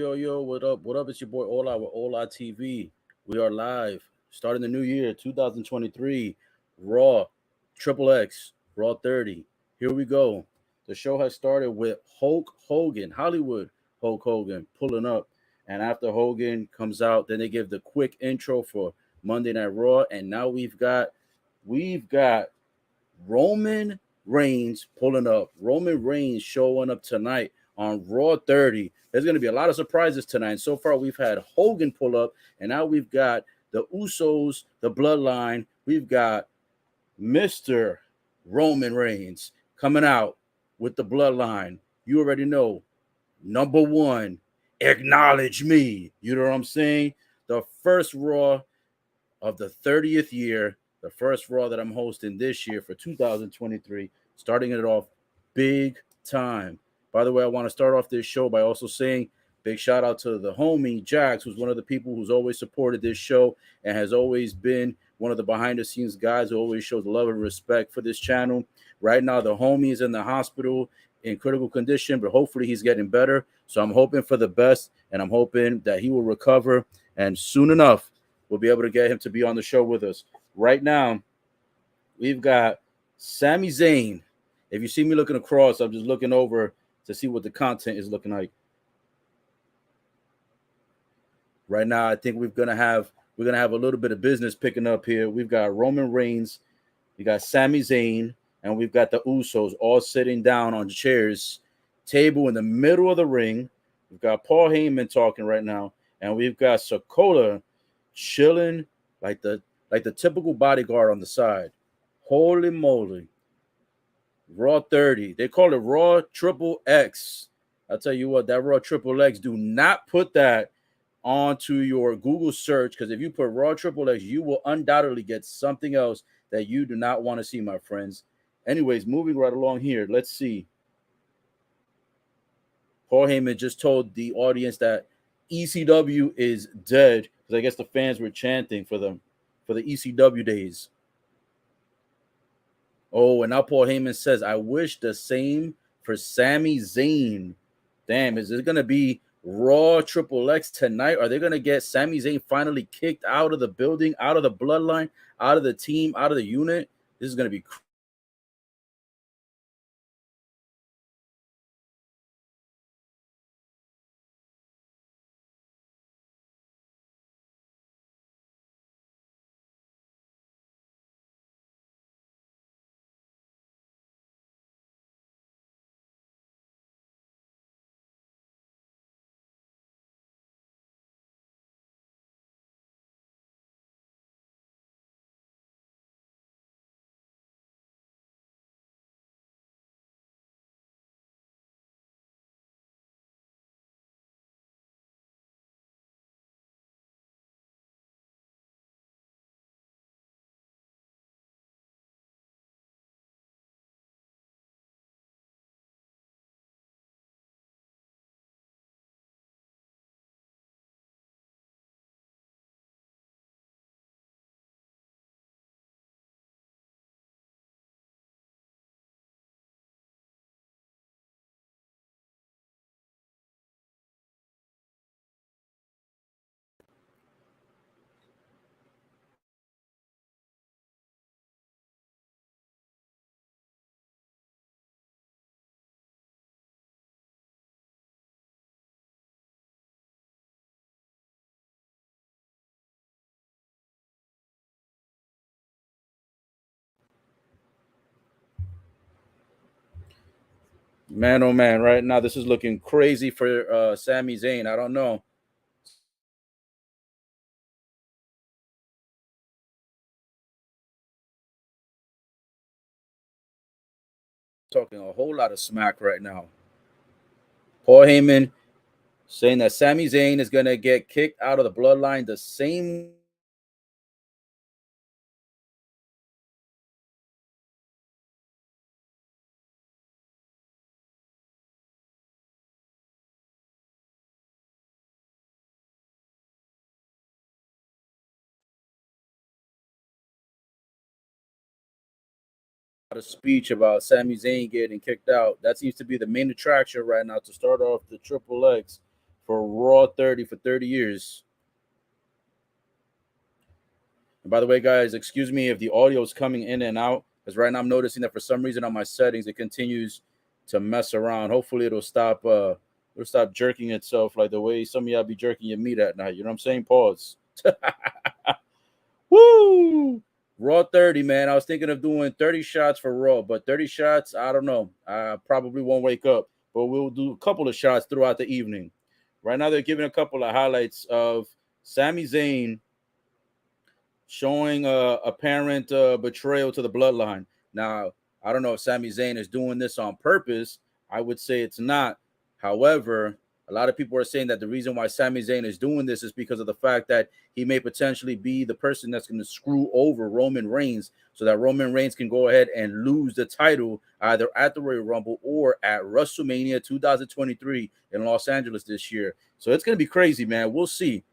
yo, what up? What up? It's your boy Ola with Ola TV. We are live, starting the new year, 2023. Raw, Triple X, Raw 30. Here we go. The show has started with Hulk Hogan, Hollywood Hulk Hogan, pulling up. And after Hogan comes out, then they give the quick intro for Monday Night Raw. And now we've got Roman Reigns pulling up. Roman Reigns showing up tonight on Raw 30. There's going to be a lot of surprises tonight. And so far, we've had Hogan pull up, and now we've got the Usos, the Bloodline. We've got Mr. Roman Reigns coming out with the Bloodline. You already know. Number one, acknowledge me. You know what I'm saying? The first Raw of the 30th year, the first Raw that I'm hosting this year for 2023, starting it off big time. By the way, I want to start off this show by also saying big shout out to the homie Jax, who's one of the people who's always supported this show and has always been one of the behind the scenes guys who always shows love and respect for this channel. Right now, the homie is in the hospital in critical condition, but hopefully he's getting better. So I'm hoping for the best, and I'm hoping that he will recover, and soon enough, we'll be able to get him to be on the show with us. Right now, we've got Sami Zayn. If you see me looking across, I'm just looking over to see what the content is looking like. Right now, I think we're gonna have a little bit of business picking up here. We've got Roman Reigns, we got Sami Zayn, and we've got the Usos all sitting down on chairs, table in the middle of the ring. We've got Paul Heyman talking right now, and we've got Sokola chilling like the typical bodyguard on the side. Holy moly. Raw 30. They call it Raw Triple X. I'll tell you what, that Raw Triple X, do not put that onto your Google search, because if you put Raw Triple X, you will undoubtedly get something else that you do not want to see, my friends. Anyways, moving right along here, let's see. Paul Heyman just told the audience that ECW is dead, because I guess the fans were chanting for them for the ECW days. Oh, and now Paul Heyman says, I wish the same for Sami Zayn. Damn, is it going to be Raw Triple X tonight? Are they going to get Sami Zayn finally kicked out of the building, out of the bloodline, out of the team, out of the unit? This is going to be crazy. Man, oh man, right now this is looking crazy for Sami Zayn. I don't know. Talking a whole lot of smack right now. Paul Heyman saying that Sami Zayn is going to get kicked out of the bloodline the same a speech about Sami Zayn getting kicked out. That seems to be the main attraction right now to start off the Triple X for Raw 30 for 30 years. And by the way, guys, excuse me if the audio is coming in and out, because right now I'm noticing that for some reason on my settings it continues to mess around. Hopefully it'll stop jerking itself like the way some of y'all be jerking your meat at night. You know what I'm saying? Pause. Woo! Raw 30, man. I was thinking of doing 30 shots for Raw, but 30 shots, I don't know. I probably won't wake up, but we'll do a couple of shots throughout the evening. Right now, they're giving a couple of highlights of Sami Zayn showing apparent betrayal to the Bloodline. Now, I don't know if Sami Zayn is doing this on purpose. I would say it's not. However, a lot of people are saying that the reason why Sami Zayn is doing this is because of the fact that he may potentially be the person that's going to screw over Roman Reigns so that Roman Reigns can go ahead and lose the title either at the Royal Rumble or at WrestleMania 2023 in Los Angeles this year. So it's going to be crazy, man. We'll see.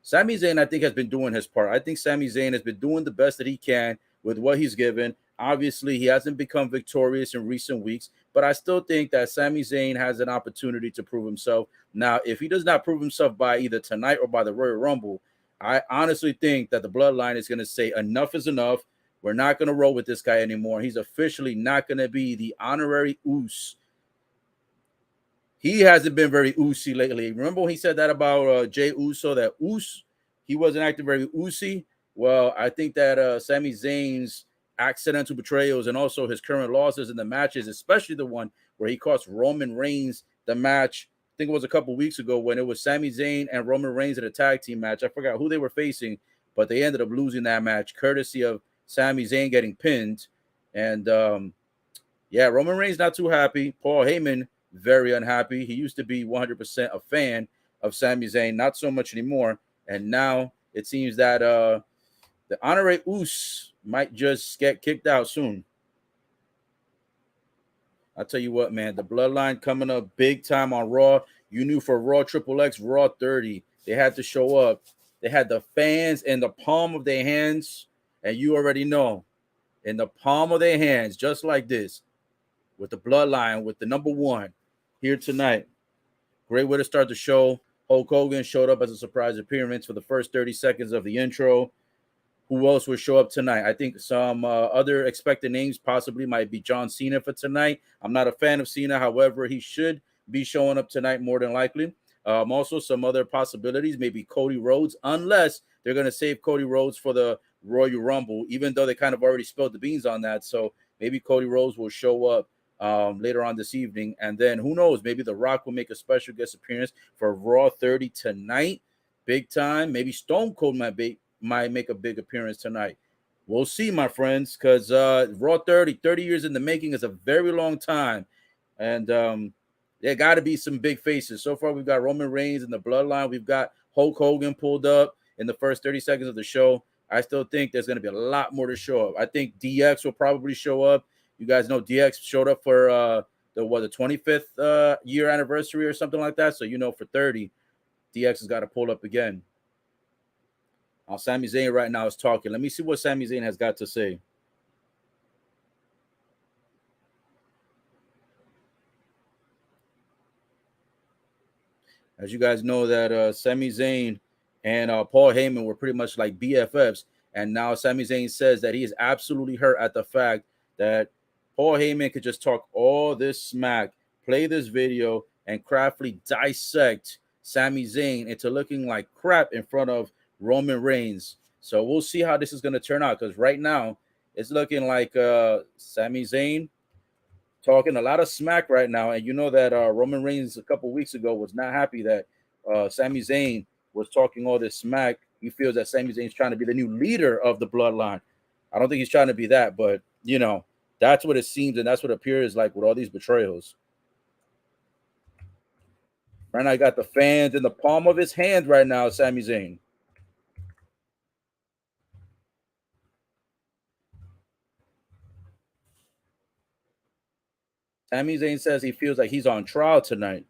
Sami Zayn, I think, has been doing his part. I think Sami Zayn has been doing the best that he can with what he's given. Obviously, he hasn't become victorious in recent weeks, but I still think that Sami Zayn has an opportunity to prove himself. Now, if he does not prove himself by either tonight or by the Royal Rumble, I honestly think that the Bloodline is going to say enough is enough. We're not going to roll with this guy anymore. He's officially not going to be the honorary Uce. He hasn't been very Ucy lately. Remember when he said that about Jey Uso, that Uce, he wasn't acting very Ucy? Well, I think that Sami Zayn's accidental betrayals and also his current losses in the matches, especially the one where he cost Roman Reigns the match, I think it was a couple weeks ago when it was Sami Zayn and Roman Reigns in a tag team match. I forgot who they were facing, but they ended up losing that match courtesy of Sami Zayn getting pinned. And Roman Reigns not too happy. Paul Heyman very unhappy. He used to be 100% a fan of Sami Zayn, not so much anymore. And now it seems that the Honorary Uce might just get kicked out soon. I'll tell you what, man, the Bloodline coming up big time on Raw. You knew for Raw XXX, Raw 30, they had to show up. They had the fans in the palm of their hands, and you already know, in the palm of their hands, just like this, with the Bloodline, with the number one here tonight. Great way to start the show. Hulk Hogan showed up as a surprise appearance for the first 30 seconds of the intro. Who else will show up tonight? I think some other expected names possibly might be John Cena for tonight. I'm not a fan of Cena. However, he should be showing up tonight more than likely. Also, some other possibilities, maybe Cody Rhodes, unless they're going to save Cody Rhodes for the Royal Rumble, even though they kind of already spilled the beans on that. So maybe Cody Rhodes will show up later on this evening. And then who knows, maybe The Rock will make a special guest appearance for Raw 30 tonight. Big time. Maybe Stone Cold might make a big appearance tonight. We'll see, my friends, because Raw 30 years in the making is a very long time. And there got to be some big faces. So far, we've got Roman Reigns in the Bloodline. We've got Hulk Hogan pulled up in the first 30 seconds of the show. I still think there's going to be a lot more to show up. I think DX will probably show up. You guys know DX showed up for the 25th year anniversary or something like that. So, for 30, DX has got to pull up again. Sami Zayn right now is talking. Let me see what Sami Zayn has got to say. As you guys know that Sami Zayn and Paul Heyman were pretty much like BFFs. And now Sami Zayn says that he is absolutely hurt at the fact that Paul Heyman could just talk all this smack, play this video, and craftily dissect Sami Zayn into looking like crap in front of Roman Reigns. So we'll see how this is going to turn out, because right now it's looking like Sami Zayn talking a lot of smack right now. And you know that Roman Reigns a couple weeks ago was not happy that Sami Zayn was talking all this smack. He feels that Sami Zayn is trying to be the new leader of the Bloodline. I don't think he's trying to be that, but, that's what it seems, and that's what it appears like with all these betrayals. Right now, I got the fans in the palm of his hand right now, Sami Zayn. Sami Zayn says he feels like he's on trial tonight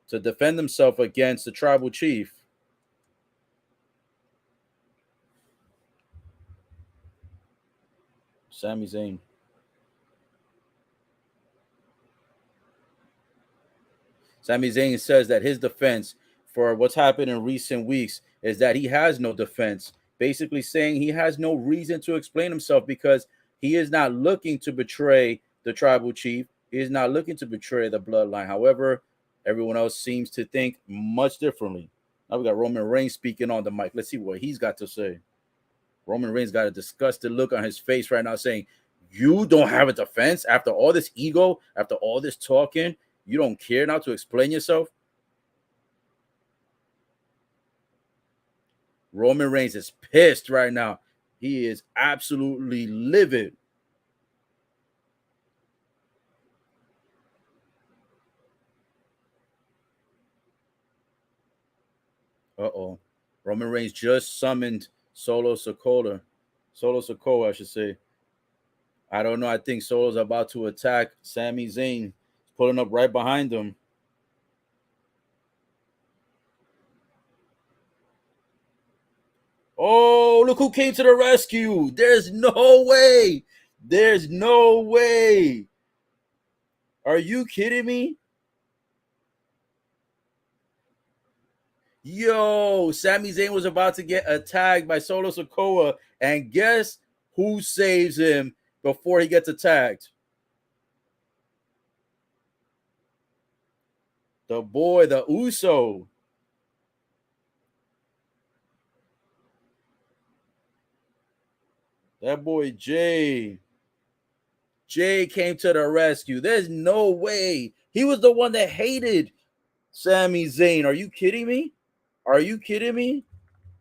to defend himself against the tribal chief. Sami Zayn. Sami Zayn says that his defense for what's happened in recent weeks is that he has no defense, basically saying he has no reason to explain himself because he is not looking to betray the tribal chief. He is not looking to betray the bloodline. However, everyone else seems to think much differently. Now we got Roman Reigns speaking on the mic. Let's see what he's got to say. Roman Reigns got a disgusted look on his face right now saying, you don't have a defense after all this ego, after all this talking. You don't care now to explain yourself. Roman Reigns is pissed right now. He is absolutely livid. Uh-oh. Roman Reigns just summoned Solo Sikoa. Solo Sikoa, I should say. I don't know. I think Solo's about to attack Sami Zayn. He's pulling up right behind him. Oh, look who came to the rescue. There's no way. There's no way. Are you kidding me? Yo, Sami Zayn was about to get attacked by Solo Sikoa, and guess who saves him before he gets attacked? The boy, the Uso. That boy Jay. Jay came to the rescue. There's no way. He was the one that hated Sami Zayn. Are you kidding me? Are you kidding me?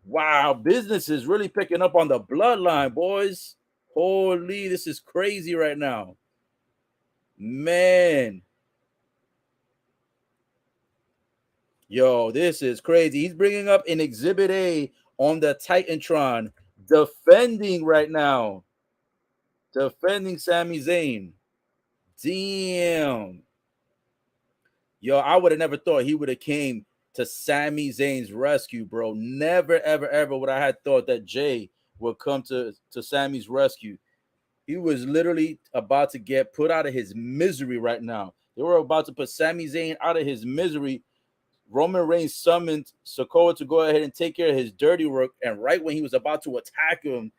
Wow, business is really picking up on the bloodline, boys. Holy, this is crazy right now. Man. Yo, this is crazy. He's bringing up an Exhibit A on the Titantron, defending right now. Defending Sami Zayn. Damn. Yo, I would have never thought he would have came to Sami Zayn's rescue, bro. Never, ever, ever would I have thought that Jay would come to Sami's rescue. He was literally about to get put out of his misery right now. They were about to put Sami Zayn out of his misery. Roman Reigns summoned Sikoa to go ahead and take care of his dirty work. And right when he was about to attack him,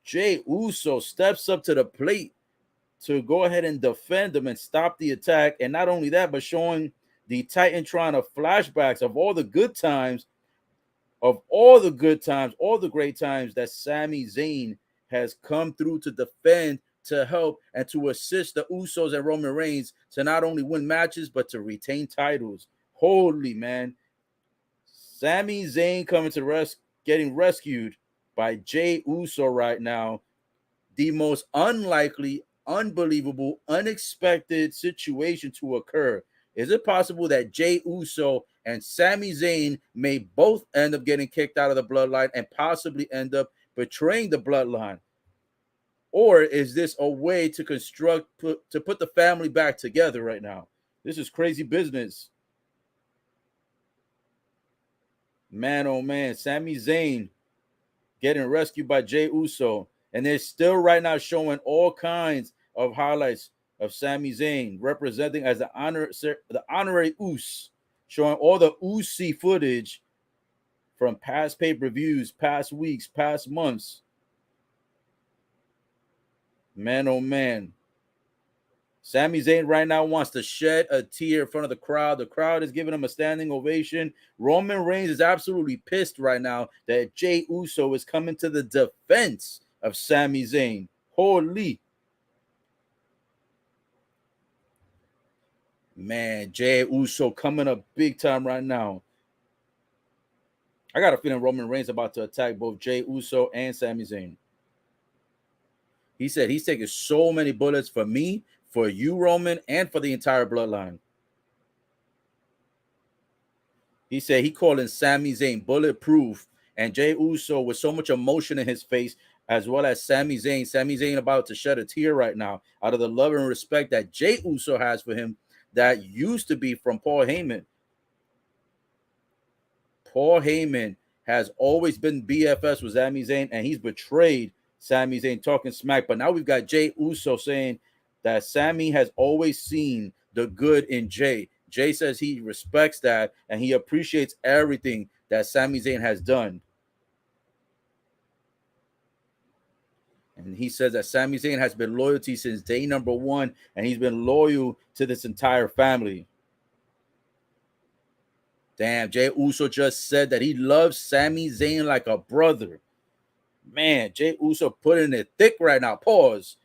Jay Uso steps up to the plate to go ahead and defend him and stop the attack. And not only that, but showing the Titantron of flashbacks of all the good times, all the great times that Sami Zayn has come through to defend, to help, and to assist the Usos and Roman Reigns to not only win matches, but to retain titles. Holy man. Sami Zayn coming to getting rescued by Jay Uso right now. The most unlikely, unbelievable, unexpected situation to occur. Is it possible that Jay Uso and Sami Zayn may both end up getting kicked out of the bloodline and possibly end up betraying the bloodline? Or is this a way to put the family back together right now? This is crazy business. Man, oh man, Sami Zayn getting rescued by Jay Uso. And they're still right now showing all kinds of highlights of Sami Zayn representing as the honorary Us, showing all the Usi footage from past pay-per-views, past weeks, past months. Man, oh man. Sami Zayn right now wants to shed a tear in front of the crowd. The crowd is giving him a standing ovation. Roman Reigns is absolutely pissed right now that Jay Uso is coming to the defense of Sami Zayn. Holy. Man, Jay Uso coming up big time right now. I got a feeling Roman Reigns about to attack both Jay Uso and Sami Zayn. He said he's taking so many bullets for me, for you, Roman, and for the entire bloodline. He said he calling Sami Zayn bulletproof, and Jay Uso with so much emotion in his face, as well as Sami Zayn. Sami Zayn about to shed a tear right now out of the love and respect that Jay Uso has for him that used to be from Paul Heyman. Paul Heyman has always been BFS with Sami Zayn, and he's betrayed Sami Zayn talking smack. But now we've got Jay Uso saying that Sami has always seen the good in Jay. Jay says he respects that and he appreciates everything that Sami Zayn has done. And he says that Sami Zayn has been loyalty since day number one, and he's been loyal to this entire family. Damn, Jay Uso just said that he loves Sami Zayn like a brother. Man, Jay Uso putting it thick right now. Pause.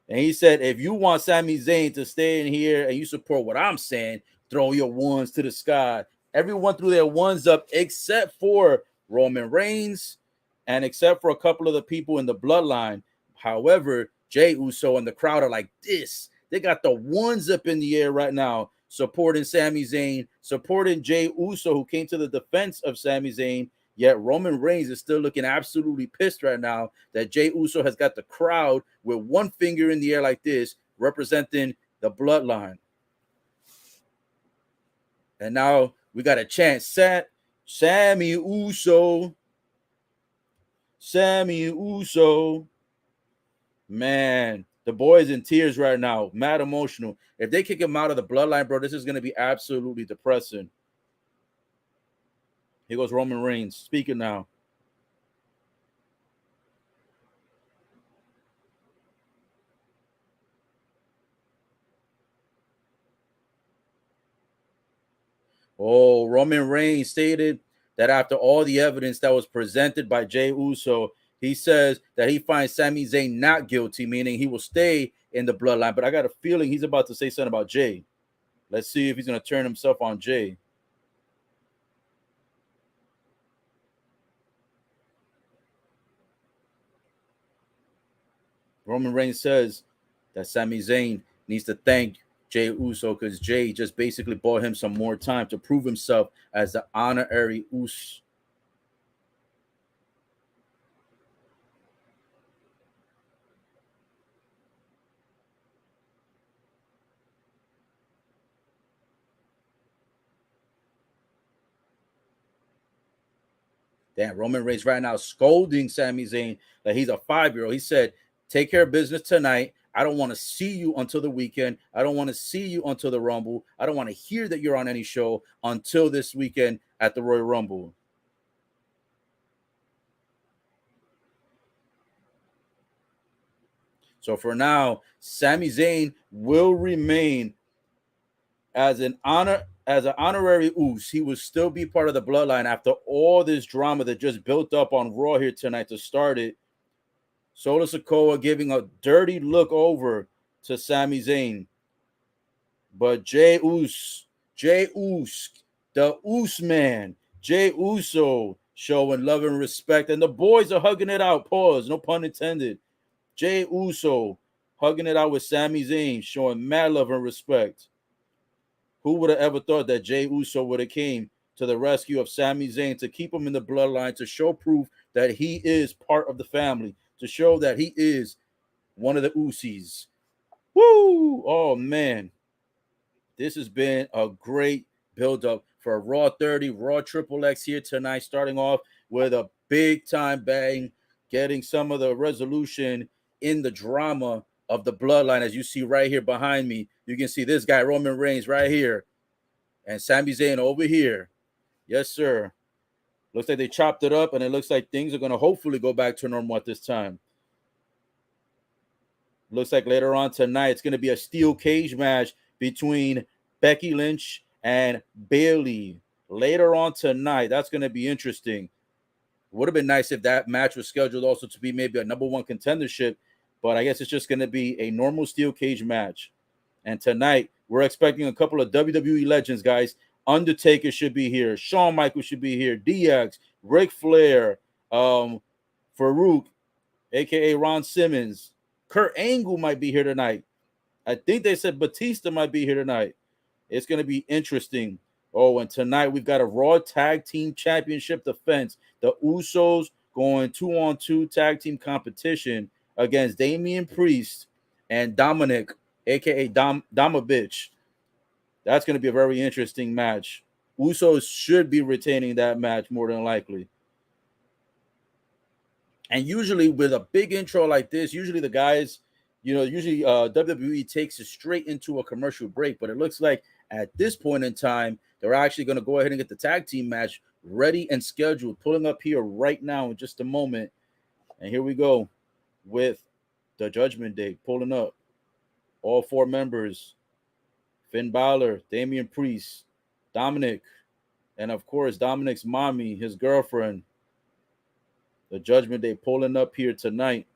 And he said, if you want Sami Zayn to stay in here and you support what I'm saying, throw your ones to the sky. Everyone threw their ones up except for Roman Reigns and except for a couple of the people in the bloodline. However, Jay Uso and the crowd are like this. They got the ones up in the air right now, supporting Sami Zayn, supporting Jay Uso, who came to the defense of Sami Zayn. Yet Roman Reigns is still looking absolutely pissed right now that Jay Uso has got the crowd with one finger in the air like this, representing the bloodline. And now we got a chant, Sami Uso. Sami Uso. Man, the boy is in tears right now, mad emotional. If they kick him out of the bloodline, bro, this is going to be absolutely depressing. Here goes Roman Reigns speaking now. Oh, Roman Reigns stated that after all the evidence that was presented by Jay Uso, he says that he finds Sami Zayn not guilty, meaning he will stay in the bloodline. But I got a feeling he's about to say something about Jay. Let's see if he's going to turn himself on Jay. Roman Reigns says that Sami Zayn needs to thank Jay Uso because Jay just basically bought him some more time to prove himself as the honorary Uso. Damn, Roman Reigns right now scolding Sami Zayn that he's a 5-year-old. He said, take care of business tonight. I don't want to see you until the weekend. I don't want to see you until the Rumble. I don't want to hear that you're on any show until this weekend at the Royal Rumble. So for now, Sami Zayn will remain as an honorary Uso. He will still be part of the bloodline after all this drama that just built up on Raw here tonight to start it. Solo Sikoa giving a dirty look over to Sami Zayn. But Jay Uso, the Uso man, Jay Uso showing love and respect. And the boys are hugging it out. Pause, no pun intended. Jay Uso hugging it out with Sami Zayn, showing mad love and respect. Who would have ever thought that Jay Uso would have came to the rescue of Sami Zayn to keep him in the bloodline, to show proof that he is part of the family, to show that he is one of the Usos. Woo! Oh, man. This has been a great build-up for Raw 30, Raw XXX here tonight, starting off with a big-time bang, getting some of the resolution in the drama of the bloodline. As you see right here behind me, you can see this guy, Roman Reigns, right here, and Sami Zayn over here. Yes, sir. Looks like they chopped it up, and it looks like things are going to hopefully go back to normal at this time. Looks like later on tonight, it's going to be a steel cage match between Becky Lynch and Bayley. Later on tonight, that's going to be interesting. Would have been nice if that match was scheduled also to be maybe a number one contendership, but I guess it's just going to be a normal steel cage match. And tonight, we're expecting a couple of WWE legends, guys. Undertaker should be here. Shawn Michaels should be here. DX, Ric Flair, Farouk, a.k.a. Ron Simmons. Kurt Angle might be here tonight. I think they said Batista might be here tonight. It's going to be interesting. Oh, and tonight we've got a Raw Tag Team Championship defense. The Usos going 2-on-2 tag team competition against Damian Priest and Dominic, a.k.a. Domabitch. That's going to be a very interesting match. Usos should be retaining that match more than likely. And usually with a big intro like this, usually the guys Usually WWE takes us straight into a commercial break, but it looks like at this point in time, they're actually going to go ahead and get the tag team match ready and scheduled. Pulling up here right now in just a moment. And here we go with the Judgment Day pulling up. All four members: Finn Balor, Damian Priest, Dominic, and of course, Dominic's mommy, his girlfriend. The Judgment Day pulling up here tonight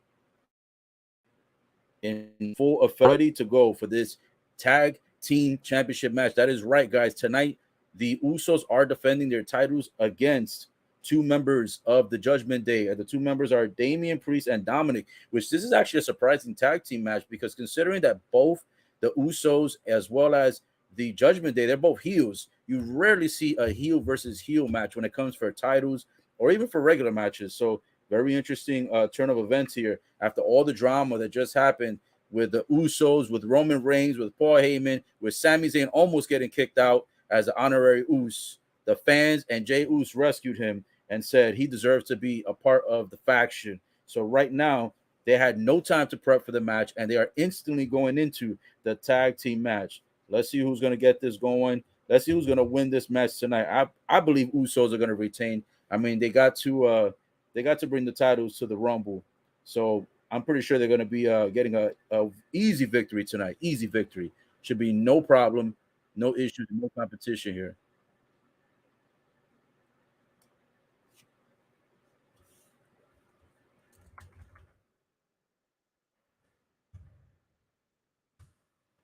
in full effect, ready to go for this tag team championship match. That is right, guys. Tonight, the Usos are defending their titles against two members of the Judgment Day. And the two members are Damian Priest and Dominic, which this is actually a surprising tag team match because considering that both the Usos as well as the Judgment Day, they're both heels. You rarely see a heel versus heel match when it comes for titles or even for regular matches. So very interesting turn of events here after all the drama that just happened with the Usos, with Roman Reigns, with Paul Heyman, with Sami Zayn almost getting kicked out as an honorary Us. The fans and Jey Us rescued him and said he deserves to be a part of the faction. So right now, they had no time to prep for the match, and they are instantly going into the tag team match. Let's see who's going to get this going. Let's see who's going to win this match tonight. I believe Usos are going to retain. I mean, they got to bring the titles to the Rumble, so I'm pretty sure they're going to be getting a easy victory tonight. Easy victory. Should be no problem, no issues, no competition here.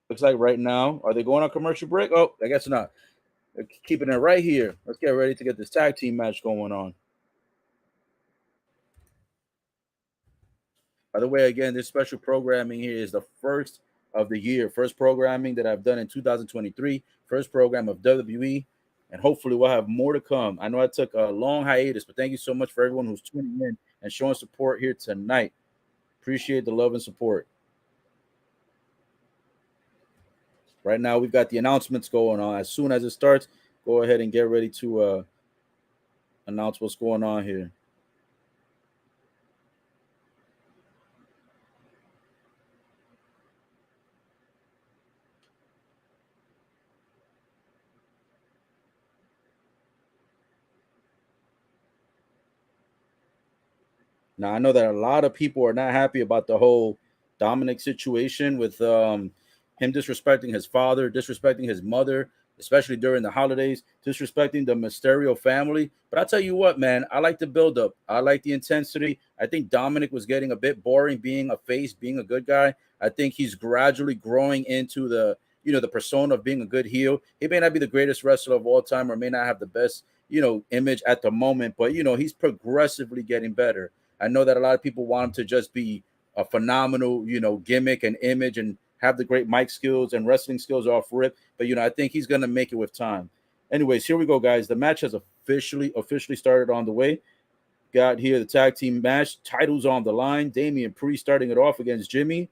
Looks like right now, are they going on commercial break? Oh, I guess not. They're keeping it right here. Let's get ready to get this tag team match going on. By the way, again, this special programming here is the first of the year, first programming that I've done in 2023, first program of WWE, and hopefully we'll have more to come. I know I took a long hiatus, but thank you so much for everyone who's tuning in and showing support here tonight. Appreciate the love and support. Right now, we've got the announcements going on. As soon as it starts, go ahead and get ready to announce what's going on here. Now I know that a lot of people are not happy about the whole Dominic situation with him disrespecting his father, disrespecting his mother, especially during the holidays, disrespecting the Mysterio family. But I'll tell you what, man, I like the build up. I like the intensity. I think Dominic was getting a bit boring being a face, being a good guy. I think he's gradually growing into the persona of being a good heel. He may not be the greatest wrestler of all time or may not have the best, image at the moment, but he's progressively getting better. I know that a lot of people want him to just be a phenomenal, gimmick and image and have the great mic skills and wrestling skills off rip. But I think he's gonna make it with time. Anyways, here we go, guys. The match has officially started on the way. Got here the tag team match, titles on the line. Damian Priest starting it off against Jimmy.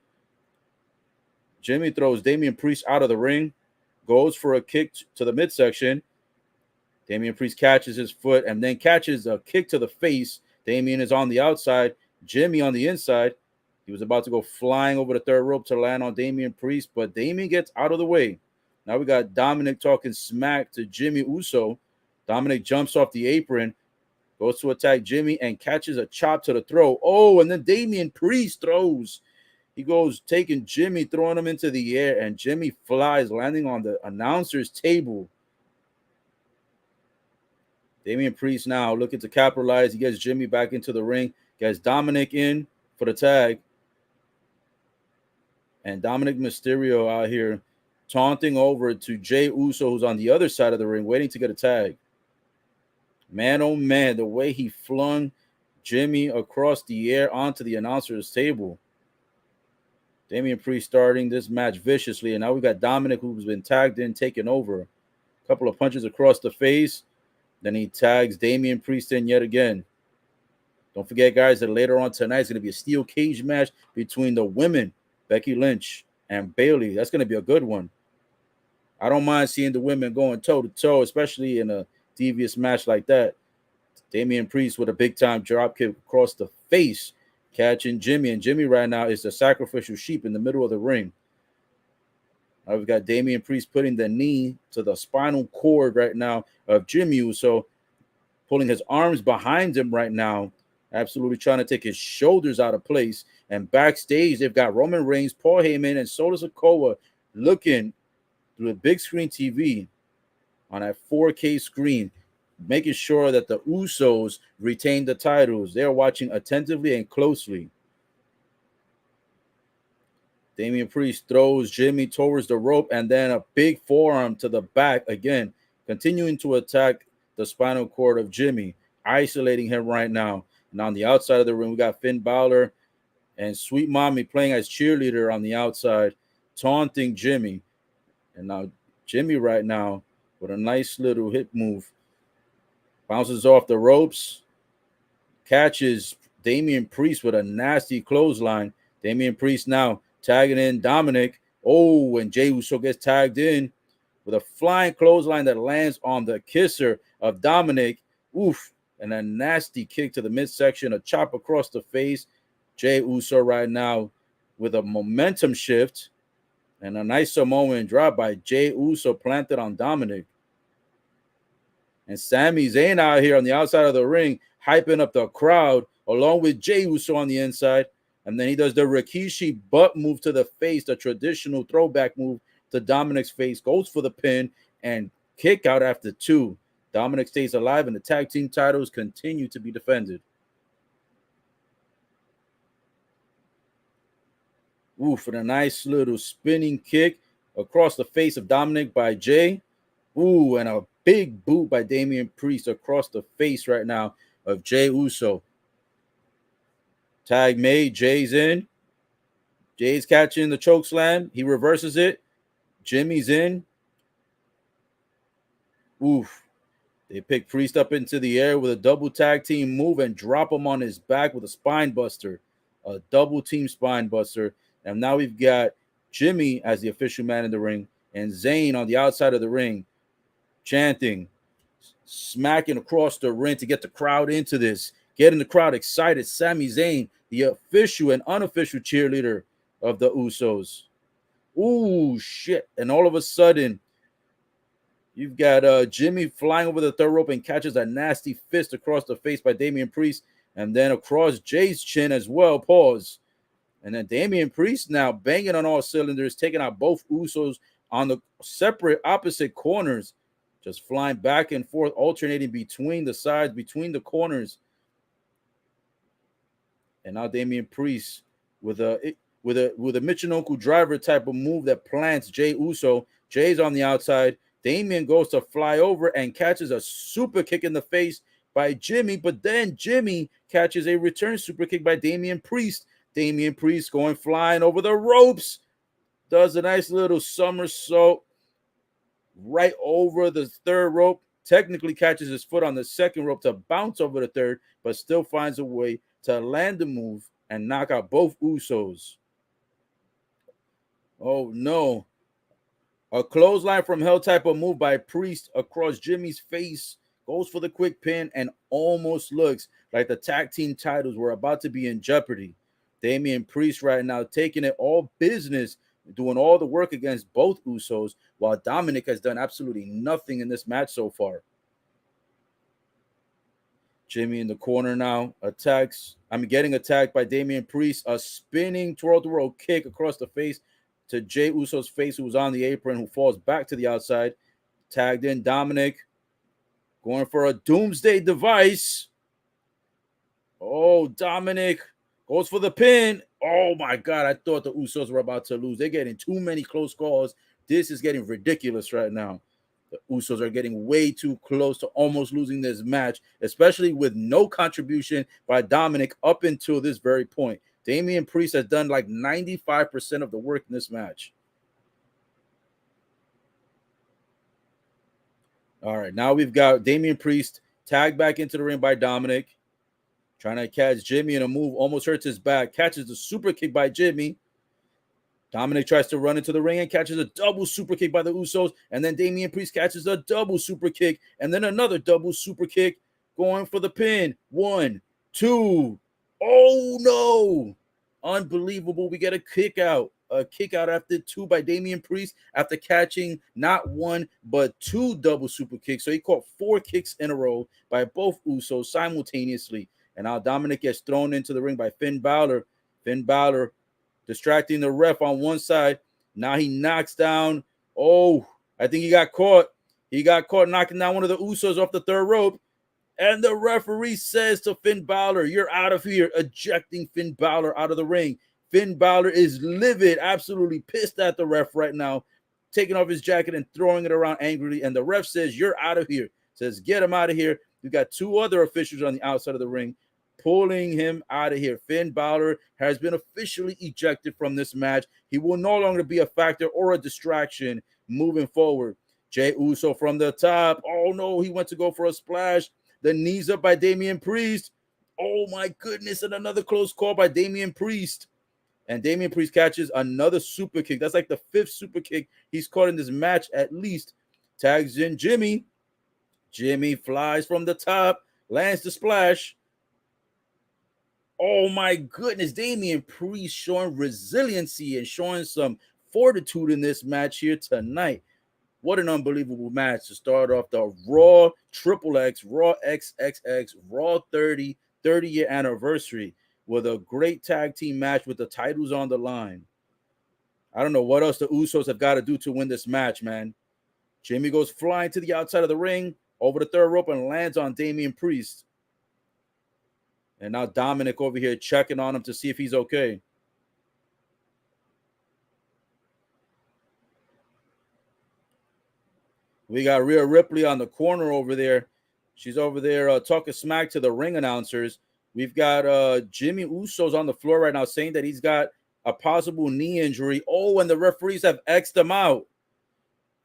Jimmy throws Damian Priest out of the ring, goes for a kick to the midsection. Damian Priest catches his foot and then catches a kick to the face. Damian is on the outside, Jimmy on the inside. He was about to go flying over the third rope to land on Damian Priest, but Damian gets out of the way. Now we got Dominic talking smack to Jimmy Uso. Dominic jumps off the apron, goes to attack Jimmy, and catches a chop to the throat. Oh, and then Damian Priest throws. He goes taking Jimmy, throwing him into the air, and Jimmy flies, landing on the announcer's table. Damian Priest now looking to capitalize. He gets Jimmy back into the ring, gets Dominic in for the tag. And Dominic Mysterio out here taunting over to Jey Uso, who's on the other side of the ring, waiting to get a tag. Man, oh man, the way he flung Jimmy across the air onto the announcer's table. Damian Priest starting this match viciously. And now we got Dominic, who's been tagged in, taking over. A couple of punches across the face. Then he tags Damian Priest in yet again. Don't forget, guys, that later on tonight is going to be a steel cage match between the women, Becky Lynch and Bayley. That's going to be a good one. I don't mind seeing the women going toe-to-toe, especially in a devious match like that. Damian Priest with a big-time dropkick across the face. catching Jimmy, and Jimmy right now is the sacrificial sheep in the middle of the ring. We've got Damian Priest putting the knee to the spinal cord right now of Jimmy Uso, pulling his arms behind him right now, absolutely trying to take his shoulders out of place. And backstage, they've got Roman Reigns, Paul Heyman, and Solo Sikoa looking through the big screen TV on that 4K screen, making sure that the Usos retain the titles. They're watching attentively and closely. Damian Priest throws Jimmy towards the rope, and then a big forearm to the back again, continuing to attack the spinal cord of Jimmy, isolating him right now. And on the outside of the ring, we got Finn Balor and Sweet Mommy playing as cheerleader on the outside, taunting Jimmy. And now Jimmy right now with a nice little hip move, bounces off the ropes, catches Damian Priest with a nasty clothesline. Damian Priest now tagging in Dominic. Oh, and Jey Uso gets tagged in with a flying clothesline that lands on the kisser of Dominic. Oof. And a nasty kick to the midsection, a chop across the face. Jey Uso right now with a momentum shift and a nice Samoan drop by Jey Uso planted on Dominic. And Sami Zayn out here on the outside of the ring, hyping up the crowd, along with Jey Uso on the inside. And then he does the Rikishi butt move to the face, the traditional throwback move to Dominic's face, goes for the pin and kick out after 2. Dominic stays alive, and the tag team titles continue to be defended. Ooh, for the nice little spinning kick across the face of Dominic by Jey. Ooh, and a big boot by Damian Priest across the face right now of Jey Uso. Tag made. Jay's in. Jay's catching the choke slam. He reverses it. Jimmy's in. Oof. They pick Priest up into the air with a double tag team move and drop him on his back with a spine buster. A double team spine buster. And now we've got Jimmy as the official man in the ring and Zayn on the outside of the ring chanting, smacking across the ring to get the crowd into this, getting the crowd excited. Sami Zayn, the official and unofficial cheerleader of the Usos. Ooh, shit. And all of a sudden, you've got Jimmy flying over the third rope and catches a nasty fist across the face by Damian Priest, and then across Jay's chin as well. Pause. And then Damian Priest now banging on all cylinders, taking out both Usos on the separate opposite corners, just flying back and forth, alternating between the sides, between the corners. And now Damian Priest with a Michinoku driver type of move that plants Jey Uso. Jay's on the outside. Damian goes to fly over and catches a super kick in the face by Jimmy, but then Jimmy catches a return super kick by Damian Priest. Damian Priest going flying over the ropes, does a nice little somersault right over the third rope, technically catches his foot on the second rope to bounce over the third, but still finds a way to land the move and knock out both Usos. Oh no. A clothesline from hell type of move by Priest across Jimmy's face, goes for the quick pin and almost looks like the tag team titles were about to be in jeopardy. Damian Priest right now taking it all business, doing all the work against both Usos, while Dominic has done absolutely nothing in this match so far. Jimmy in the corner now, getting attacked by Damian Priest, a spinning twirl to roll kick across the face to Jey Uso's face, who was on the apron, who falls back to the outside. Tagged in Dominic, going for a doomsday device. Oh, Dominic goes for the pin. Oh, my God. I thought the Usos were about to lose. They're getting too many close calls. This is getting ridiculous right now. The Usos are getting way too close to almost losing this match, especially with no contribution by Dominic up until this very point. Damian Priest has done like 95% of the work in this match. All right, now we've got Damian Priest tagged back into the ring by Dominic, trying to catch Jimmy in a move, almost hurts his back, catches the super kick by Jimmy. Dominic tries to run into the ring and catches a double super kick by the Usos, and then Damian Priest catches a double super kick, and then another double super kick, going for the pin. 1, 2. Damian Priest now tagging in Dominic, trying to catch Jimmy in a move, almost hurts his back, catches the super kick by Jimmy. Dominic tries to run into the ring and catches a double super kick by the Usos, and then Damian Priest catches a double super kick, and then another double super kick, going for the pin. 1, 2. Oh no! Unbelievable. We get a kick out. A kick out after 2 by Damian Priest after catching not 1 but 2 double super kicks. So he caught 4 kicks in a row by both Usos simultaneously. And now Dominic gets thrown into the ring by Finn Balor. Finn Balor distracting the ref on one side. Now he knocks down. Oh, I think he got caught. He got caught knocking down one of the Usos off the third rope. And the referee says to Finn Balor, "You're out of here," ejecting Finn Balor out of the ring. Finn Balor is livid, absolutely pissed at the ref right now, taking off his jacket and throwing it around angrily. And the ref says, "You're out of here." Says, "Get him out of here." We got 2 other officials on the outside of the ring pulling him out of here. Finn Balor has been officially ejected from this match. He will no longer be a factor or a distraction moving forward. Jey Uso from the top. Oh no, he went to go for a splash. The knees up by Damian Priest. Oh my goodness, and another close call by Damian Priest. And Damian Priest catches another super kick. That's like the 5th super kick he's caught in this match at least. Tags in Jimmy. Jimmy flies from the top, lands the splash. Oh my goodness, Damian Priest showing resiliency and showing some fortitude in this match here tonight. What an unbelievable match to start off the Raw XXX, Raw XXX, Raw 30-year anniversary with a great tag team match with the titles on the line. I don't know what else the Usos have got to do to win this match, man. Jimmy goes flying to the outside of the ring, over the third rope, and lands on Damian Priest. And now Dominic over here checking on him to see if he's okay. We got Rhea Ripley on the corner over there. She's over there talking smack to the ring announcers. We've got Jimmy Uso's on the floor right now saying that he's got a possible knee injury. Oh, and the referees have X'd him out.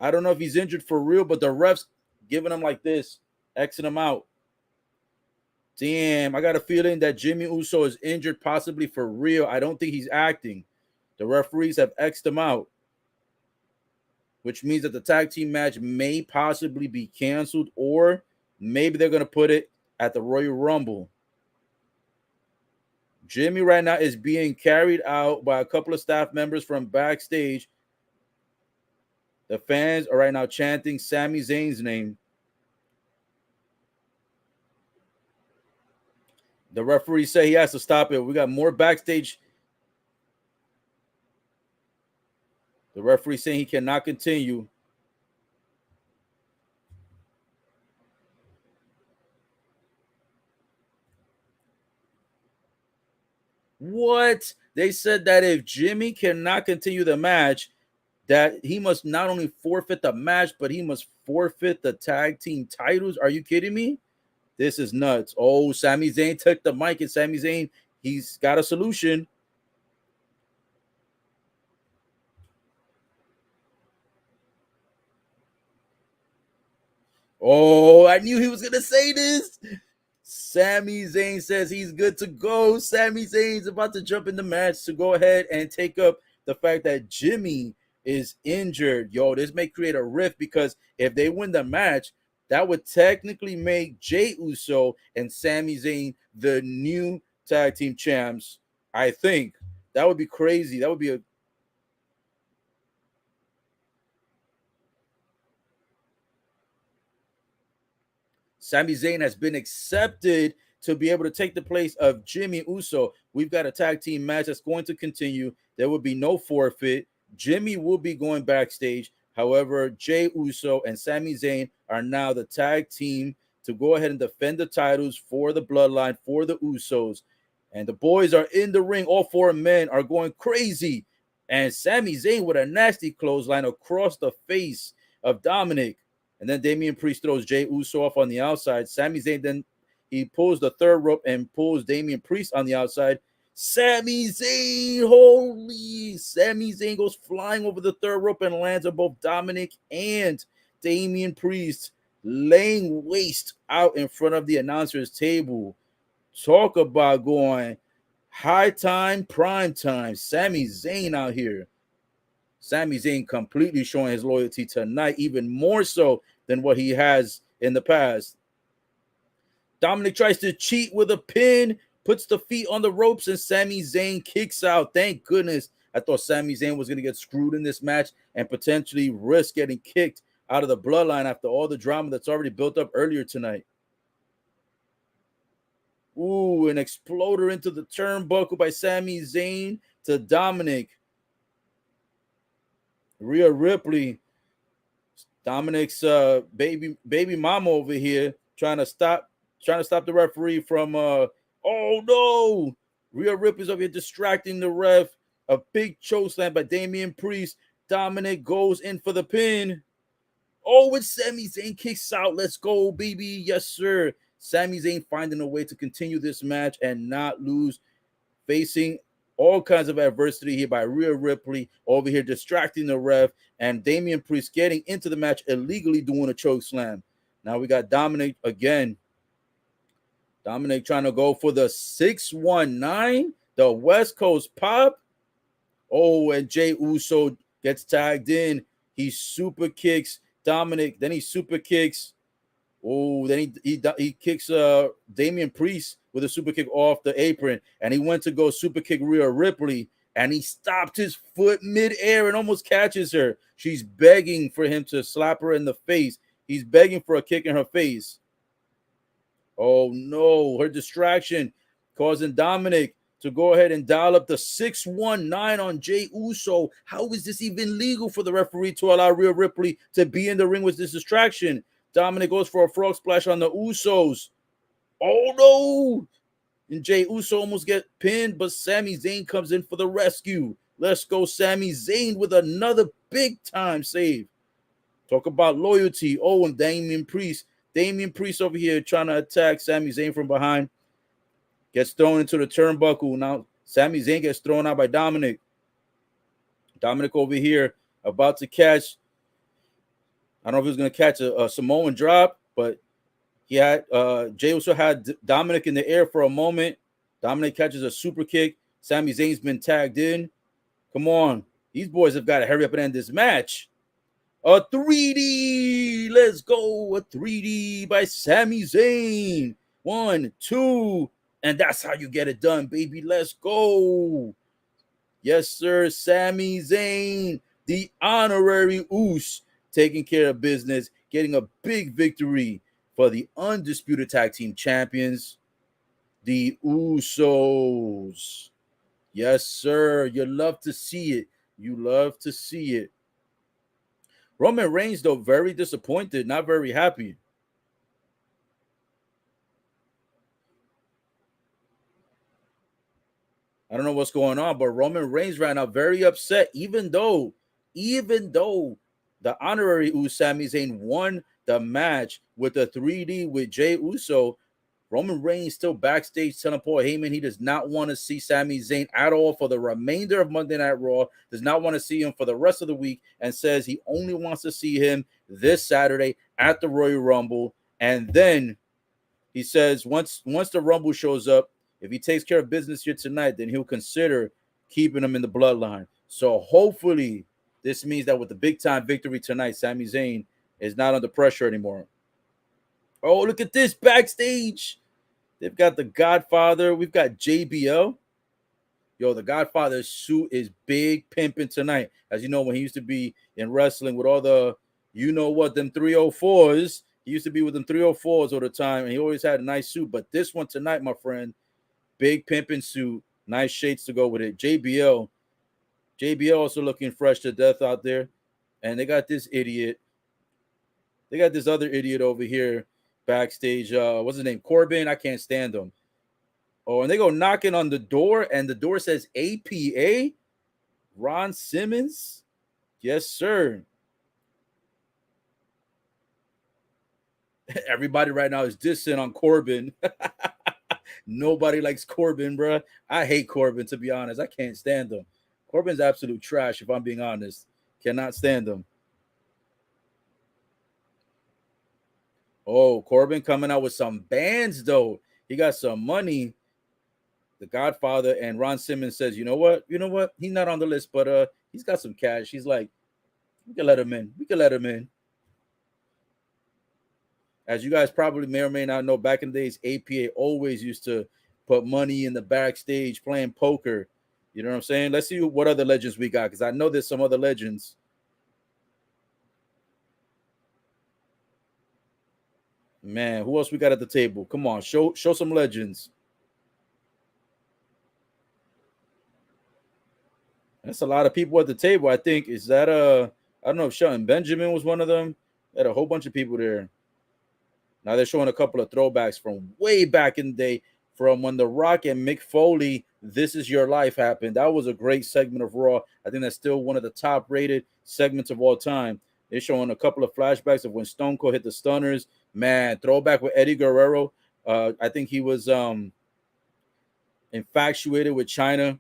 I don't know if he's injured for real, but the refs giving him like this, X'ing him out. Damn, I got a feeling that Jimmy Uso is injured possibly for real. I don't think he's acting. The referees have X'd him out, which means that the tag team match may possibly be canceled, or maybe they're going to put it at the Royal Rumble. Jimmy right now is being carried out by a couple of staff members from backstage. The fans are right now chanting Sami Zayn's name. The referee say he has to stop it. We got more backstage. The referee saying he cannot continue. What? They said that if Jimmy cannot continue the match, that he must not only forfeit the match, but he must forfeit the tag team titles. Are you kidding me? This is nuts. Oh, Sami Zayn took the mic, and Sami Zayn, he's got a solution. Oh, I knew he was going to say this. Sami Zayn says he's good to go. Sami Zayn's about to jump in the match to go ahead and take up the fact that Jimmy is injured. Yo, this may create a rift, because if they win the match, that would technically make Jey Uso and Sami Zayn the new tag team champs. I think that would be crazy. That would be a Sami Zayn has been accepted to be able to take the place of Jimmy Uso. We've got a tag team match that's going to continue. There will be no forfeit. Jimmy will be going backstage. However, Jey Uso and Sami Zayn are now the tag team to go ahead and defend the titles for the Bloodline, for the Usos. And the boys are in the ring. All 4 men are going crazy. And Sami Zayn with a nasty clothesline across the face of Dominic. And then Damian Priest throws Jey Uso off on the outside. Sami Zayn then he pulls the third rope and pulls Damian Priest on the outside. Sami Zayn, holy! Sami Zayn goes flying over the third rope and lands on both Dominic and Damian Priest, laying waste out in front of the announcer's table. Talk about going high time, prime time. Sami Zayn out here. Sami Zayn completely showing his loyalty tonight, even more so than what he has in the past. Dominic tries to cheat with a pin. puts the feet on the ropes, and Sami Zayn kicks out. Thank goodness. I thought Sami Zayn was going to get screwed in this match and potentially risk getting kicked out of the bloodline after all the drama that's already built up earlier tonight. Ooh, an exploder into the turnbuckle by Sami Zayn to Dominic. Rhea Ripley, Dominic's baby mama over here, trying to stop the referee from oh no! Rhea Ripley's over here distracting the ref. A big chokeslam by Damian Priest. Dominic goes in for the pin. Oh, and Sami Zayn kicks out. Let's go, baby. Yes, sir. Sami Zayn finding a way to continue this match and not lose, facing all kinds of adversity here by Rhea Ripley over here distracting the ref, and Damian Priest getting into the match illegally doing a choke slam. Now we got Dominic again. Dominic trying to go for the 619, the West Coast pop. Oh, and Jey Uso gets tagged in. He super kicks Dominic, then he super kicks. Oh, then he kicks Damian Priest with a super kick off the apron, and he went to go super kick Rhea Ripley, and he stopped his foot midair and almost catches her. She's begging for him to slap her in the face. He's begging for a kick in her face. Oh no, her distraction causing Dominic to go ahead and dial up the 619 on Jey Uso. How is this even legal for the referee to allow Rhea Ripley to be in the ring with this distraction? Dominic goes for a frog splash on the Usos. Oh no! And Jey Uso almost get pinned, but Sami Zayn comes in for the rescue. Let's go, Sami Zayn with another big time save. Talk about loyalty. Oh, and Damian Priest. Damian Priest over here trying to attack Sami Zayn from behind. Gets thrown into the turnbuckle. Now Sami Zayn gets thrown out by Dominic. Dominic over here about to catch. I don't know if he was going to catch a Samoan drop, but he had Jey Uso had Dominic in the air for a moment. Dominic catches a super kick. Sami Zayn's been tagged in. Come on. These boys have got to hurry up and end this match. A 3D. Let's go. A 3D by Sami Zayn. 1, 2. And that's how you get it done, baby. Let's go. Yes, sir. Sami Zayn, the honorary Oos, taking care of business, getting a big victory for the undisputed tag team champions, the Usos. Yes, sir. You love to see it. You love to see it. Roman Reigns, though, very disappointed, not very happy. I don't know what's going on, but Roman Reigns right now very upset, even though the honorary Uso Sami Zayn won the match with the 3D with Jey Uso. Roman Reigns still backstage telling Paul Heyman he does not want to see Sami Zayn at all for the remainder of Monday Night Raw, does not want to see him for the rest of the week, and says he only wants to see him this Saturday at the Royal Rumble. And then he says once the Rumble shows up, if he takes care of business here tonight, then he'll consider keeping him in the bloodline. So hopefully this means that with the big time victory tonight, Sami Zayn is not under pressure anymore. Oh, look at this backstage. They've got the Godfather. We've got JBL. Yo, the Godfather's suit is big pimping tonight. As you know, when he used to be in wrestling with all the, them 304s. He used to be with them 304s all the time, and he always had a nice suit. But this one tonight, my friend, big pimping suit, nice shades to go with it. JBL also looking fresh to death out there. And they got this idiot. They got this other idiot over here backstage. What's his name? Corbin. I can't stand him. Oh, and they go knocking on the door, and the door says APA. Ron Simmons. Yes, sir. Everybody right now is dissing on Corbin. Nobody likes Corbin, bro. I hate Corbin, to be honest. I can't stand him. Corbin's absolute trash, if I'm being honest. Cannot stand him. Oh, Corbin coming out with some bands, though. He got some money. The Godfather and Ron Simmons says, you know what? He's not on the list, but he's got some cash. He's like, we can let him in. As you guys probably may or may not know, back in the days, APA always used to put money in the backstage playing poker. You know what I'm saying? Let's see what other legends we got, because I know there's some other legends. Man, who else we got at the table? Come on, show some legends. That's a lot of people at the table. I think is that I don't know if Shelton Benjamin was one of them. They had a whole bunch of people there. Now they're showing a couple of throwbacks from way back in the day, from when The Rock and Mick Foley, "This Is Your Life" happened. That was a great segment of Raw. I think that's still one of the top rated segments of all time. They're showing a couple of flashbacks of when Stone Cold hit the stunners. Man, throwback with Eddie Guerrero. I think he was infatuated with China,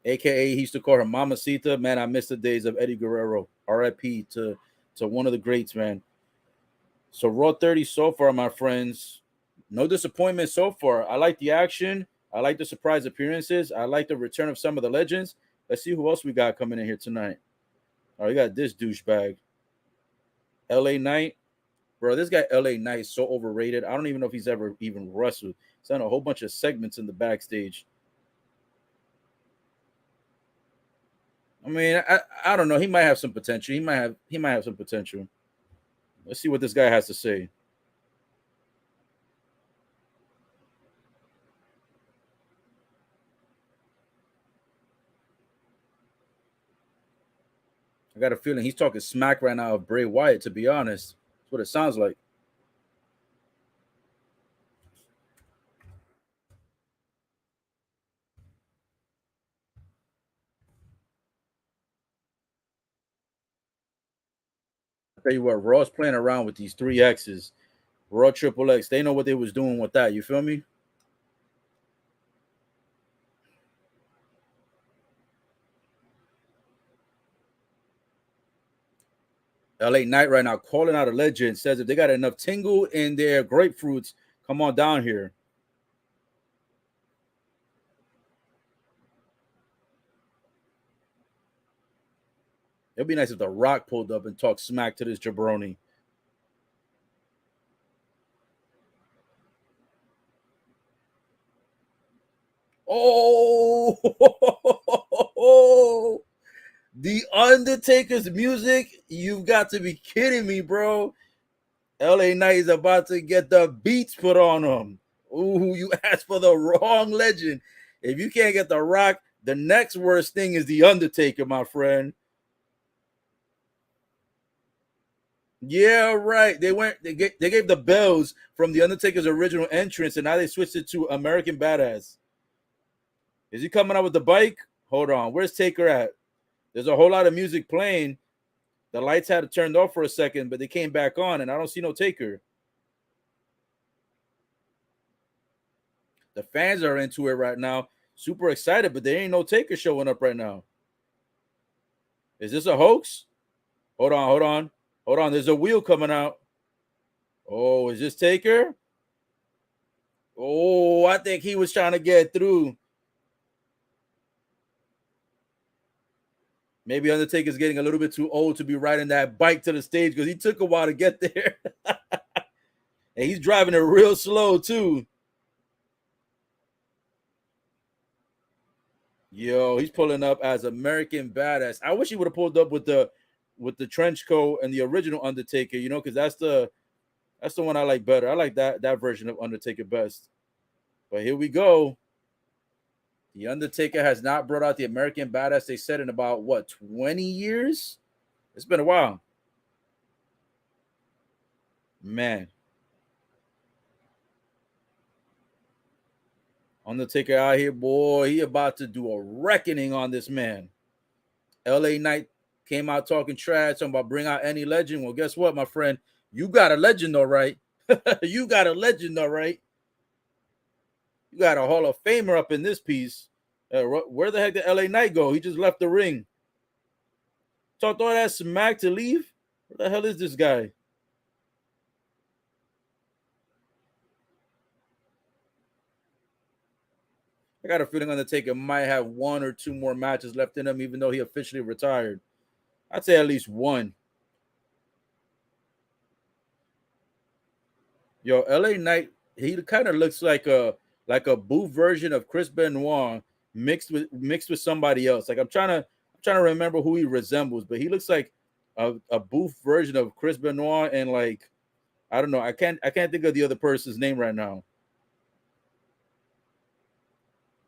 aka he used to call her Mamacita. Man, I miss the days of Eddie Guerrero. R.I.P. to one of the greats, man. So Raw 30 so far, my friends. No disappointment so far. I like the action. I like the surprise appearances. I like the return of some of the legends. Let's see who else we got coming in here tonight. Oh, we got this douchebag. LA Knight. Bro, this guy LA Knight is so overrated. I don't even know if he's ever even wrestled. He's done a whole bunch of segments in the backstage. I mean, I don't know. He might have some potential. He might have some potential. Let's see what this guy has to say. I got a feeling he's talking smack right now of Bray Wyatt, to be honest. That's what it sounds like. I tell you what, Raw's playing around with these three X's. Raw Triple X. They know what they was doing with that. You feel me? LA Knight right now calling out a legend. Says if they got enough tingle in their grapefruits, come on down here. It'd be nice if The Rock pulled up and talked smack to this jabroni. Oh, the Undertaker's music. You've got to be kidding me, bro. LA Knight is about to get the beats put on him. Ooh, you asked for the wrong legend. If you can't get The Rock, the next worst thing is the Undertaker, my friend. Yeah, right. They gave the bells from the Undertaker's original entrance, and now they switched it to American Badass. Is he coming out with the bike? Hold on. Where's Taker at? There's a whole lot of music playing. The lights had it turned off for a second, but they came back on, and I don't see no Taker. The fans are into it right now. Super excited, but there ain't no Taker showing up right now. Is this a hoax? Hold on, hold on. Hold on. There's a wheel coming out. Oh, is this Taker? Oh, I think he was trying to get through. Maybe Undertaker's getting a little bit too old to be riding that bike to the stage because he took a while to get there. And he's driving it real slow, too. Yo, he's pulling up as American Badass. I wish he would have pulled up with the trench coat and the original Undertaker, because that's the one I like better. I like that version of Undertaker best. But here we go. The Undertaker has not brought out the American Badass, they said, in about, what, 20 years? It's been a while. Man. Undertaker out here, boy. He about to do a reckoning on this man. LA Knight came out talking trash, talking about bring out any legend. Well, guess what, my friend? You got a legend, all right. You got a legend, all right. You got a Hall of Famer up in this piece. Where the heck did LA Knight go? He just left the ring. Talked all that smack to leave? What the hell is this guy? I got a feeling Undertaker might have one or two more matches left in him, even though he officially retired. I'd say at least one. Yo, LA Knight, he kind of looks like like a booth version of Chris Benoit mixed with somebody else. Like I'm trying to remember who he resembles, but he looks like a booth version of Chris Benoit, and like I don't know. I can't think of the other person's name right now.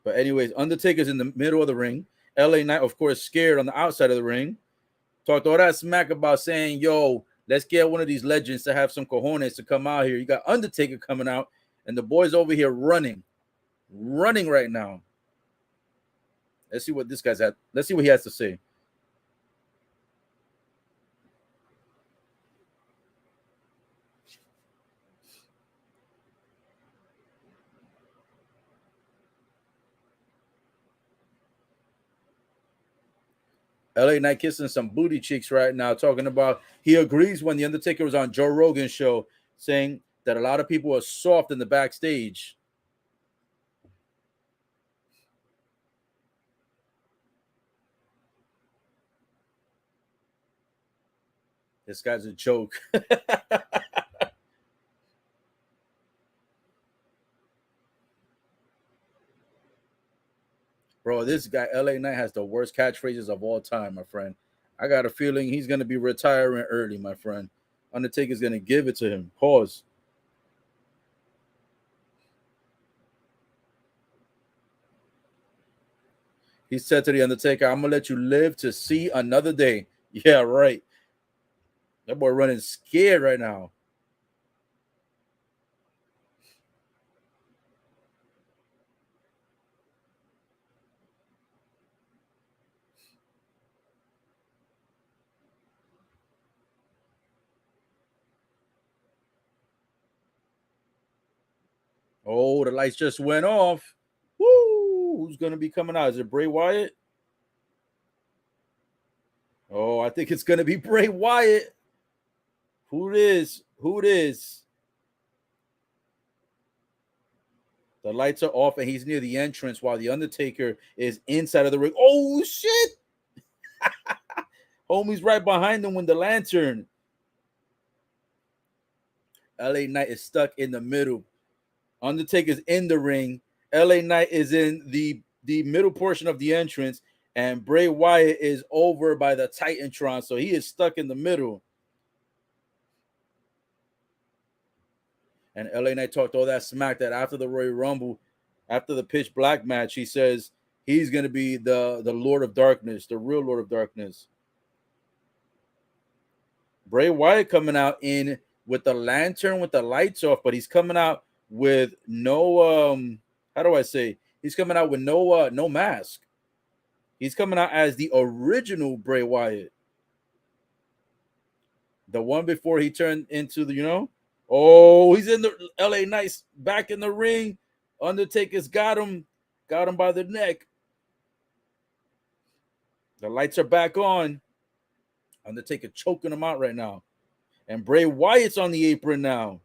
But anyways, Undertaker's in the middle of the ring. LA Knight, of course, scared on the outside of the ring. Talked all that smack about saying, yo, let's get one of these legends to have some cojones to come out here. You got Undertaker coming out, and the boys over here running right now. Let's see what this guy's at. Let's see what he has to say. LA Knight kissing some booty cheeks right now, talking about he agrees when the Undertaker was on Joe Rogan's show, saying that a lot of people are soft in the backstage. This guy's a joke. Bro, this guy, LA Knight, has the worst catchphrases of all time, my friend. I got a feeling he's going to be retiring early, my friend. Undertaker's going to give it to him. Pause. He said to the Undertaker, I'm going to let you live to see another day. Yeah, right. That boy running scared right now. Oh, the lights just went off. Woo! Who's going to be coming out? Is it Bray Wyatt? Oh, I think it's going to be Bray Wyatt. Who it is? Who it is? The lights are off and he's near the entrance while the Undertaker is inside of the ring. Oh, shit! Homie's right behind him with the lantern. LA Knight is stuck in the middle. Undertaker's in the ring. LA Knight is in the middle portion of the entrance, and Bray Wyatt is over by the Titantron, so he is stuck in the middle. And LA Knight talked all that smack that after the Royal Rumble, after the Pitch Black match, he says he's going to be the Lord of Darkness, the real Lord of Darkness. Bray Wyatt coming out in with the lantern with the lights off, but he's coming out with no how do I say? He's coming out with no mask. He's coming out as the original Bray Wyatt. The one before he turned into the. Oh, he's in the LA Knights back in the ring. Undertaker's got him by the neck. The lights are back on. Undertaker choking him out right now. And Bray Wyatt's on the apron now.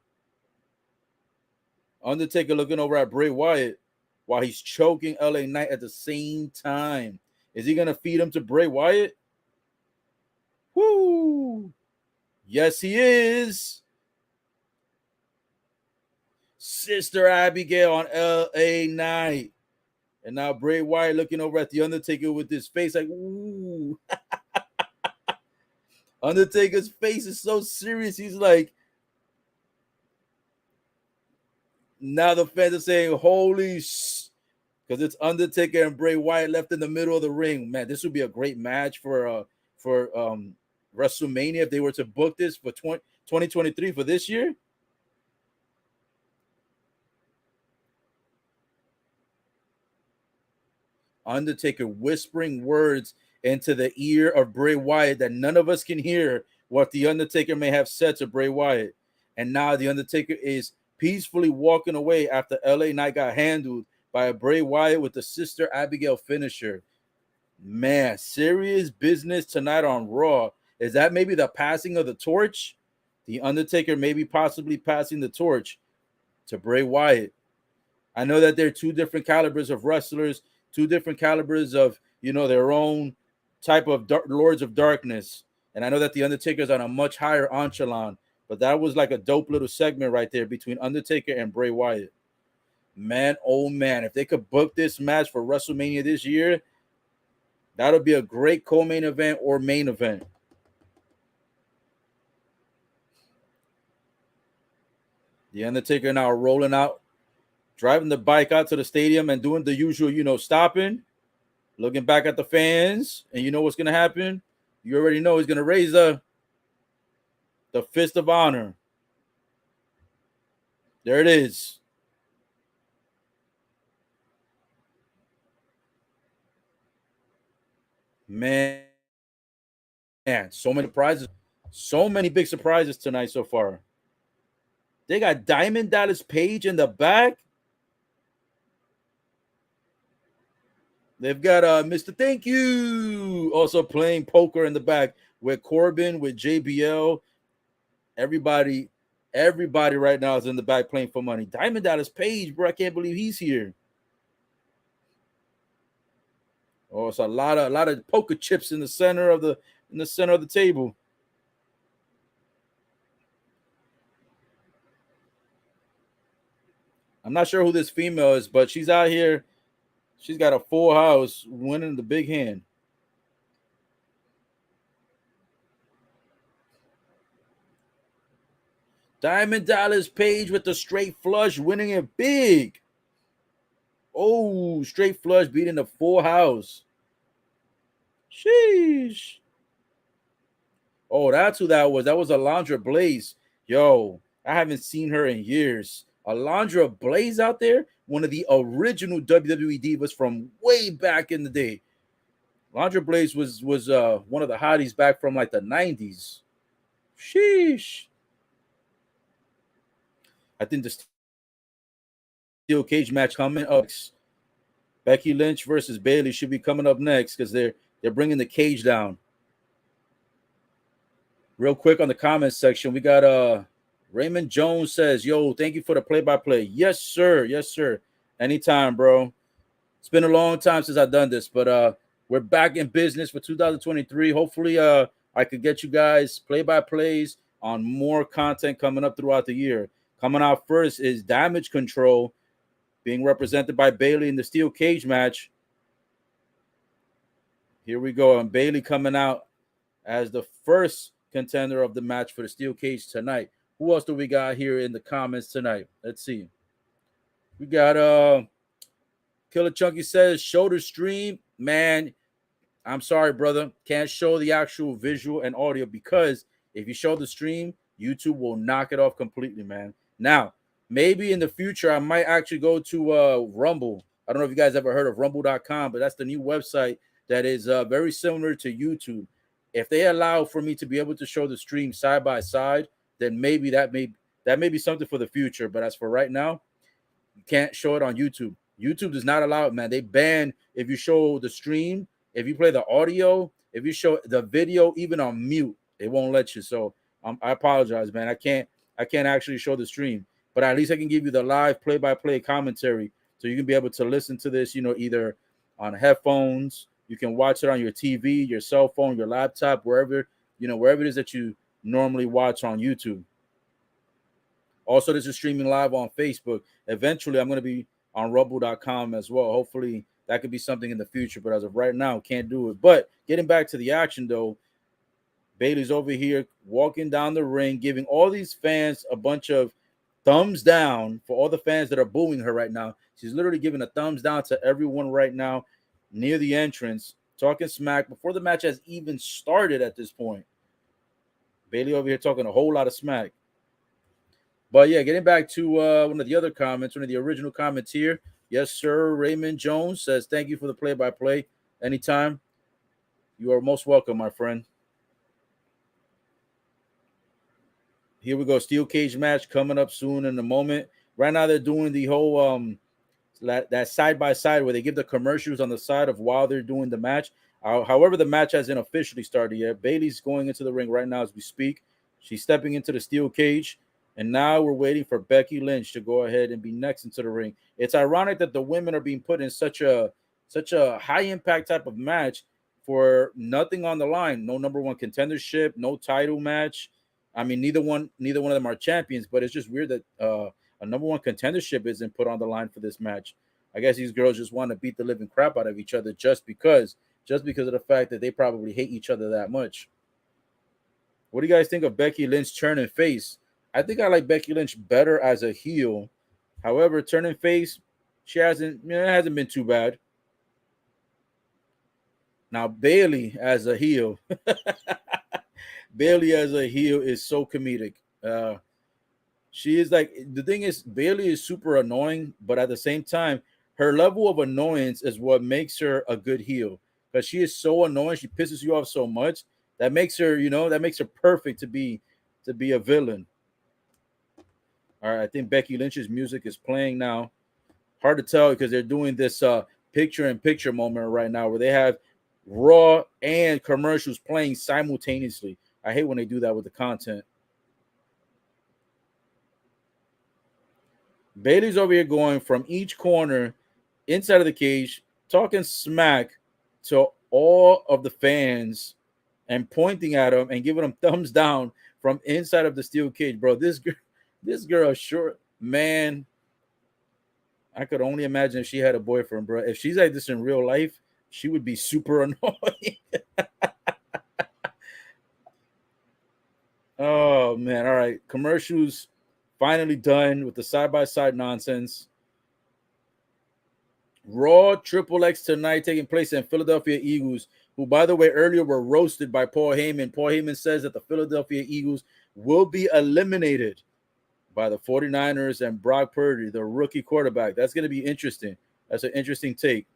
Undertaker looking over at Bray Wyatt while he's choking LA Knight at the same time. Is he going to feed him to Bray Wyatt? Woo! Yes, he is. Sister Abigail on LA Knight. And now Bray Wyatt looking over at the Undertaker with his face like, ooh. Undertaker's face is so serious. He's like, now the fans are saying, holy sh, because it's Undertaker and Bray Wyatt left in the middle of the ring. Man, this would be a great match for WrestleMania if they were to book this for 2023 for this year. Undertaker whispering words into the ear of Bray Wyatt that none of us can hear what the Undertaker may have said to Bray Wyatt. And now the Undertaker is peacefully walking away after LA Knight got handled by Bray Wyatt with the Sister Abigail finisher. Man, serious business tonight on Raw. Is that maybe the passing of the torch? The Undertaker maybe possibly passing the torch to Bray Wyatt. I know that they're two different calibers of wrestlers, two different calibers of, their own type of Lords of Darkness. And I know that the Undertaker's on a much higher echelon, but that was like a dope little segment right there between Undertaker and Bray Wyatt. Man, oh man, if they could book this match for WrestleMania this year, that'll be a great co-main event or main event. The Undertaker now rolling out, driving the bike out to the stadium and doing the usual, stopping, looking back at the fans, and you know what's gonna happen? You already know he's gonna raise the fist of honor. There it is. Man, so many prizes, so many big surprises tonight so far. They got Diamond Dallas Page in the back. They've got Mr. Thank You also playing poker in the back with Corbin, with JBL. Everybody right now is in the back playing for money. Diamond Dallas Page, bro, I can't believe he's here. Oh, it's a lot of poker chips in the center of the table. I'm not sure who this female is, but she's out here. She's got a full house winning the big hand. Diamond Dallas Page with the straight flush, winning it big. Oh, straight flush beating the full house. Sheesh. Oh, that's who that was. That was Alundra Blaze. Yo, I haven't seen her in years. Alundra Blaze out there, one of the original WWE divas from way back in the day. Alundra Blaze was one of the hotties back from like the 90s. Sheesh. I think the steel cage match coming up. Becky Lynch versus Bayley should be coming up next because they're bringing the cage down. Real quick on the comments section, we got Raymond Jones says, "Yo, thank you for the play-by-play." Yes, sir. Yes, sir. Anytime, bro. It's been a long time since I've done this, but we're back in business for 2023. Hopefully, I could get you guys play-by-plays on more content coming up throughout the year. Coming out first is Damage Control, being represented by Bayley in the steel cage match. Here we go. And Bayley coming out as the first contender of the match for the steel cage tonight. Who else do we got here in the comments tonight? Let's see. We got Killer Chunky says, show the stream. Man, I'm sorry, brother. Can't show the actual visual and audio because if you show the stream, YouTube will knock it off completely, man. Now, maybe in the future, I might actually go to Rumble. I don't know if you guys ever heard of rumble.com, but that's the new website that is very similar to YouTube. If they allow for me to be able to show the stream side by side, then maybe that may be something for the future. But as for right now, you can't show it on YouTube. YouTube does not allow it, man. They ban if you show the stream, if you play the audio, if you show the video, even on mute, they won't let you. So I apologize, man. I can't actually show the stream, but at least I can give you the live play-by-play commentary, so you can be able to listen to this, either on headphones. You can watch it on your TV, your cell phone, your laptop, wherever it is that you normally watch on YouTube. Also, this is streaming live on Facebook. Eventually, I'm going to be on rumble.com as well. Hopefully, that could be something in the future, but as of right now, can't do it. But getting back to the action, though, Bayley's over here walking down the ring, giving all these fans a bunch of thumbs down. For all the fans that are booing her right now, she's literally giving a thumbs down to everyone right now near the entrance, talking smack before the match has even started at this point. Bayley over here talking a whole lot of smack. But yeah, getting back to one of the other comments, one of the original comments here. Yes, sir. Raymond Jones says, thank you for the play-by-play. Anytime. You are most welcome, my friend. Here we go. Steel cage match coming up soon in a moment. Right now, they're doing the whole that side-by-side where they give the commercials on the side of while they're doing the match. However, the match hasn't officially started yet. Bayley's going into the ring right now as we speak. She's stepping into the steel cage. And now we're waiting for Becky Lynch to go ahead and be next into the ring. It's ironic that the women are being put in such a high impact type of match for nothing on the line. No number one contendership, no title match. I mean, neither one of them are champions, but it's just weird that a number one contendership isn't put on the line for this match. I guess these girls just want to beat the living crap out of each other just because of the fact that they probably hate each other that much. What do you guys think of Becky Lynch turning face? I think I like Becky Lynch better as a heel. However, turning face, it hasn't been too bad. Now Bayley as a heel, Bayley as a heel is so comedic. She is like, the thing is, Bayley is super annoying, but at the same time, her level of annoyance is what makes her a good heel, because she is so annoying. She pisses you off so much that makes her, that makes her perfect to be a villain. All right, I think Becky Lynch's music is playing now. Hard to tell because they're doing this picture-in-picture moment right now where they have Raw and commercials playing simultaneously. I hate when they do that with the content. Bayley's over here going from each corner inside of the cage, talking smack to all of the fans and pointing at them and giving them thumbs down from inside of the steel cage. Bro, this girl, sure, man, I could only imagine if she had a boyfriend, bro. If she's like this in real life, she would be super annoying. Oh, man. All right. Commercials finally done with the side-by-side nonsense. Raw XXX tonight taking place in Philadelphia Eagles, who, by the way, earlier were roasted by Paul Heyman. Paul Heyman says that the Philadelphia Eagles will be eliminated by the 49ers and Brock Purdy, the rookie quarterback. That's going to be interesting. That's an interesting take.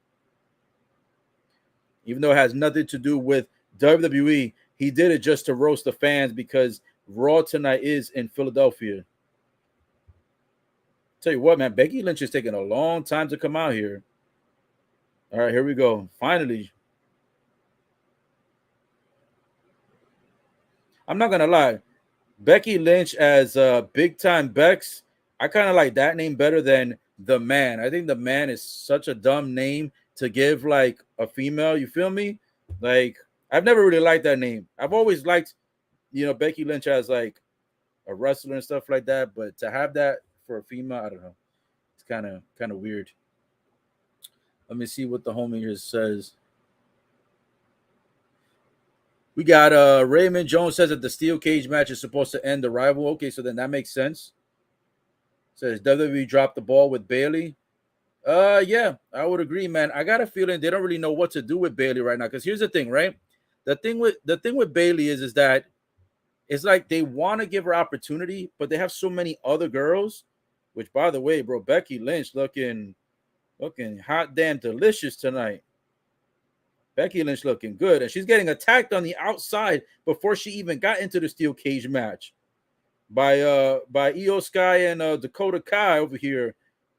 Even though it has nothing to do with WWE, he did it just to roast the fans because Raw tonight is in Philadelphia. Tell you what, man, Becky Lynch is taking a long time to come out here. All right, here we go. Finally. I'm not going to lie. Becky Lynch as Big Time Bex, I kind of like that name better than The Man. I think The Man is such a dumb name to give like a female. You feel me? Like, I've never really liked that name. I've always liked, Becky Lynch as like a wrestler and stuff like that. But to have that for a female, I don't know. It's kind of weird. Let me see what the homie here says. We got Raymond Jones says that the steel cage match is supposed to end the rival. Okay, so then that makes sense. Says WWE dropped the ball with Bayley. Yeah, I would agree, man. I got a feeling they don't really know what to do with Bayley right now. Because here's the thing, right? The thing with Bayley is that it's like they want to give her opportunity, but they have so many other girls. Which, by the way, bro, Becky Lynch looking hot damn delicious tonight. Becky Lynch looking good, and she's getting attacked on the outside before she even got into the steel cage match by Io Sky and Dakota Kai over here.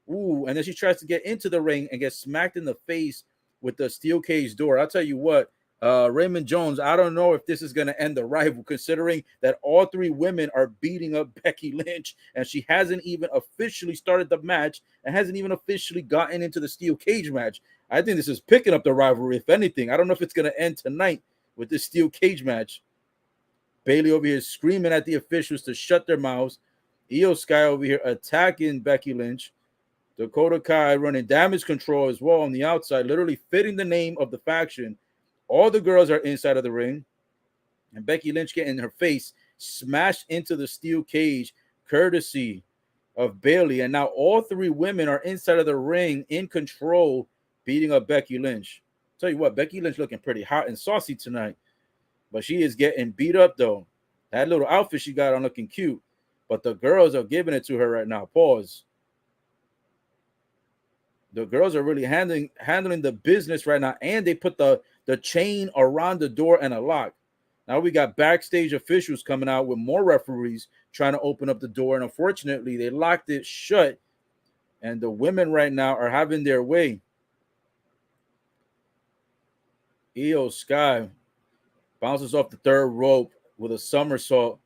Ooh, and then she tries to get into the ring and gets smacked in the face with the steel cage door. I'll tell you what, Raymond Jones, I don't know if this is going to end the rival, considering that all three women are beating up Becky Lynch, and she hasn't even officially started the match and hasn't even officially gotten into the steel cage match. I think this is picking up the rivalry, if anything. I don't know if it's going to end tonight with this steel cage match. Bayley over here screaming at the officials to shut their mouths. Io Sky over here attacking Becky Lynch. Dakota Kai running damage control as well on the outside, literally fitting the name of the faction. All the girls are inside of the ring. And Becky Lynch getting her face smashed into the steel cage, courtesy of Bayley. And now all three women are inside of the ring in control, beating up Becky Lynch. Tell you what, Becky Lynch looking pretty hot and saucy tonight. But she is getting beat up, though. That little outfit she got on looking cute. But the girls are giving it to her right now. Pause. The girls are really handling the business right now. And they put the chain around the door and a lock. Now we got backstage officials coming out with more referees trying to open up the door. And unfortunately, they locked it shut. And the women right now are having their way. Io Sky bounces off the third rope with a somersault,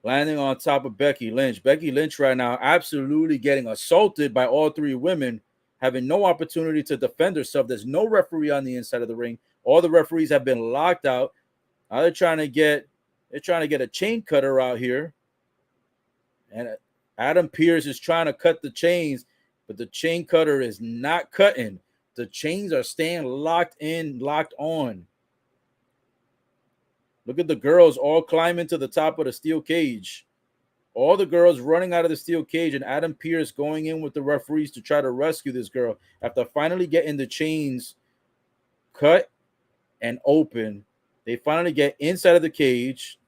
landing on top of Becky Lynch. Becky Lynch right now absolutely getting assaulted by all three women, having no opportunity to defend herself. There's no referee on the inside of the ring. All the referees have been locked out. Now they're trying to get a chain cutter out here. And Adam Pearce is trying to cut the chains, but the chain cutter is not cutting. The chains are staying locked in, locked on. Look at the girls all climbing to the top of the steel cage. All the girls running out of the steel cage, and Adam Pearce going in with the referees to try to rescue this girl after finally getting the chains cut and open. They finally get inside of the cage.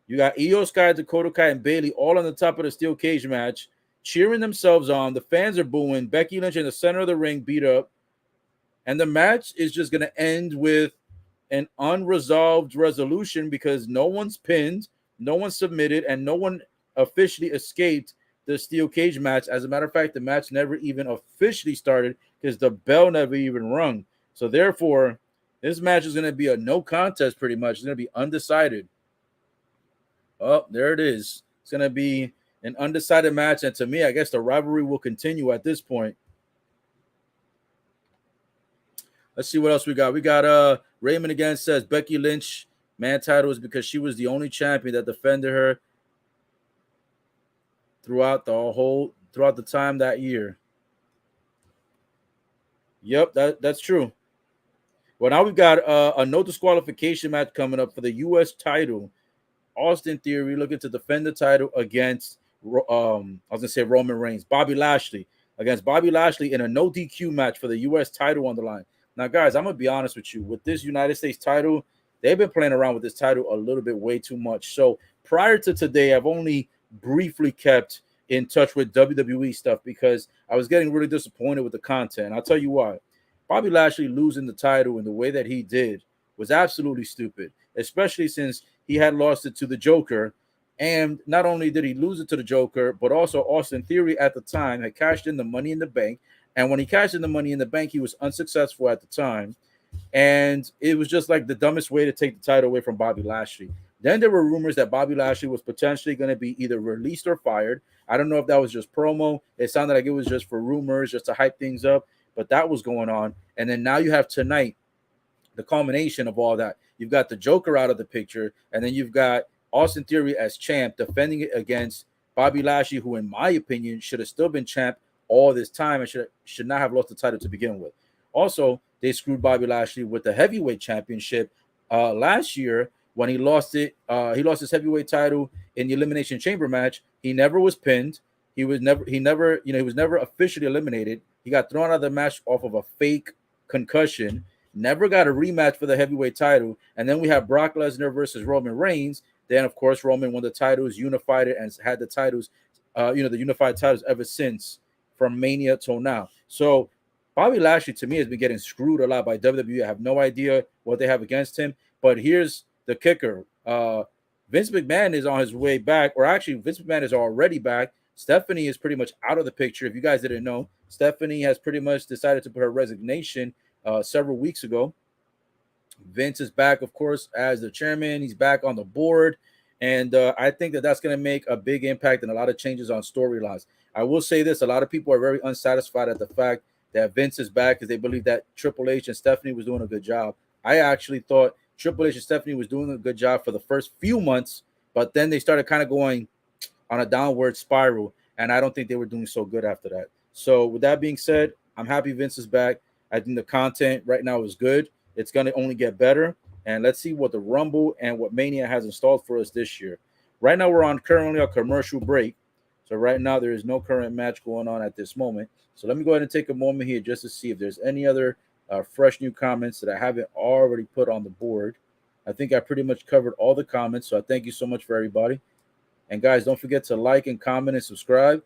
You got Io Sky, Dakota Kai, and Bayley all on the top of the steel cage match, cheering themselves on. The fans are booing. Becky Lynch in the center of the ring, beat up. And the match is just going to end with an unresolved resolution because no one's pinned, no one submitted, and no one officially escaped the steel cage match. As a matter of fact, the match never even officially started because the bell never even rung. So therefore, this match is going to be a no contest pretty much. It's going to be undecided. Oh, there it is. It's going to be an undecided match. And to me, I guess the rivalry will continue at this point. Let's see what else we got. We got Raymond again says Becky Lynch man title is because she was the only champion that defended her throughout the time that year. Yep, that's true. Well, now we've got a no disqualification match coming up for the U.S. title. Austin Theory looking to defend the title against Roman Reigns. Bobby Lashley against Bobby Lashley in a no DQ match for the U.S. title on the line. Now, guys, I'm going to be honest with you. With this United States title, they've been playing around with this title a little bit way too much. So prior to today, I've only briefly kept in touch with WWE stuff because I was getting really disappointed with the content. I'll tell you why. Bobby Lashley losing the title in the way that he did was absolutely stupid, especially since he had lost it to the Joker. And not only did he lose it to the Joker, but also Austin Theory at the time had cashed in the Money in the Bank. And when he cashed in the Money in the Bank, he was unsuccessful at the time. And it was just like the dumbest way to take the title away from Bobby Lashley. Then there were rumors that Bobby Lashley was potentially going to be either released or fired. I don't know if that was just promo. It sounded like it was just for rumors, just to hype things up. But that was going on. And then now you have tonight, the culmination of all that. You've got the Joker out of the picture. And then you've got Austin Theory as champ defending it against Bobby Lashley, who in my opinion should have still been champ all this time and should not have lost the title to begin with. Also, they screwed Bobby Lashley with the heavyweight championship last year when he lost it. He lost his heavyweight title in the Elimination Chamber match. He never was pinned. He was never officially eliminated. He got thrown out of the match off of a fake concussion. Never got a rematch for the heavyweight title. And then we have Brock Lesnar versus Roman Reigns. Then, of course, Roman won the titles, unified it, and had the titles, the unified titles ever since, from Mania till now. So Bobby Lashley, to me, has been getting screwed a lot by WWE. I have no idea what they have against him. But here's the kicker. Vince McMahon is on his way back, or actually, Vince McMahon is already back. Stephanie is pretty much out of the picture. If you guys didn't know, Stephanie has pretty much decided to put her resignation several weeks ago. Vince is back, of course, as the chairman. He's back on the board. And I think that that's going to make a big impact and a lot of changes on storylines. I will say this. A lot of people are very unsatisfied at the fact that Vince is back because they believe that Triple H and Stephanie was doing a good job. I actually thought Triple H and Stephanie was doing a good job for the first few months, but then they started kind of going on a downward spiral, and I don't think they were doing so good after that. So with that being said, I'm happy Vince is back. I think the content right now is good. It's going to only get better, and let's see what the Rumble and what Mania has installed for us this year. Right now, we're currently a commercial break. So right now, there is no current match going on at this moment. So let me go ahead and take a moment here just to see if there's any other fresh new comments that I haven't already put on the board. I think I pretty much covered all the comments, so I thank you so much for everybody. And guys, don't forget to like and comment and subscribe.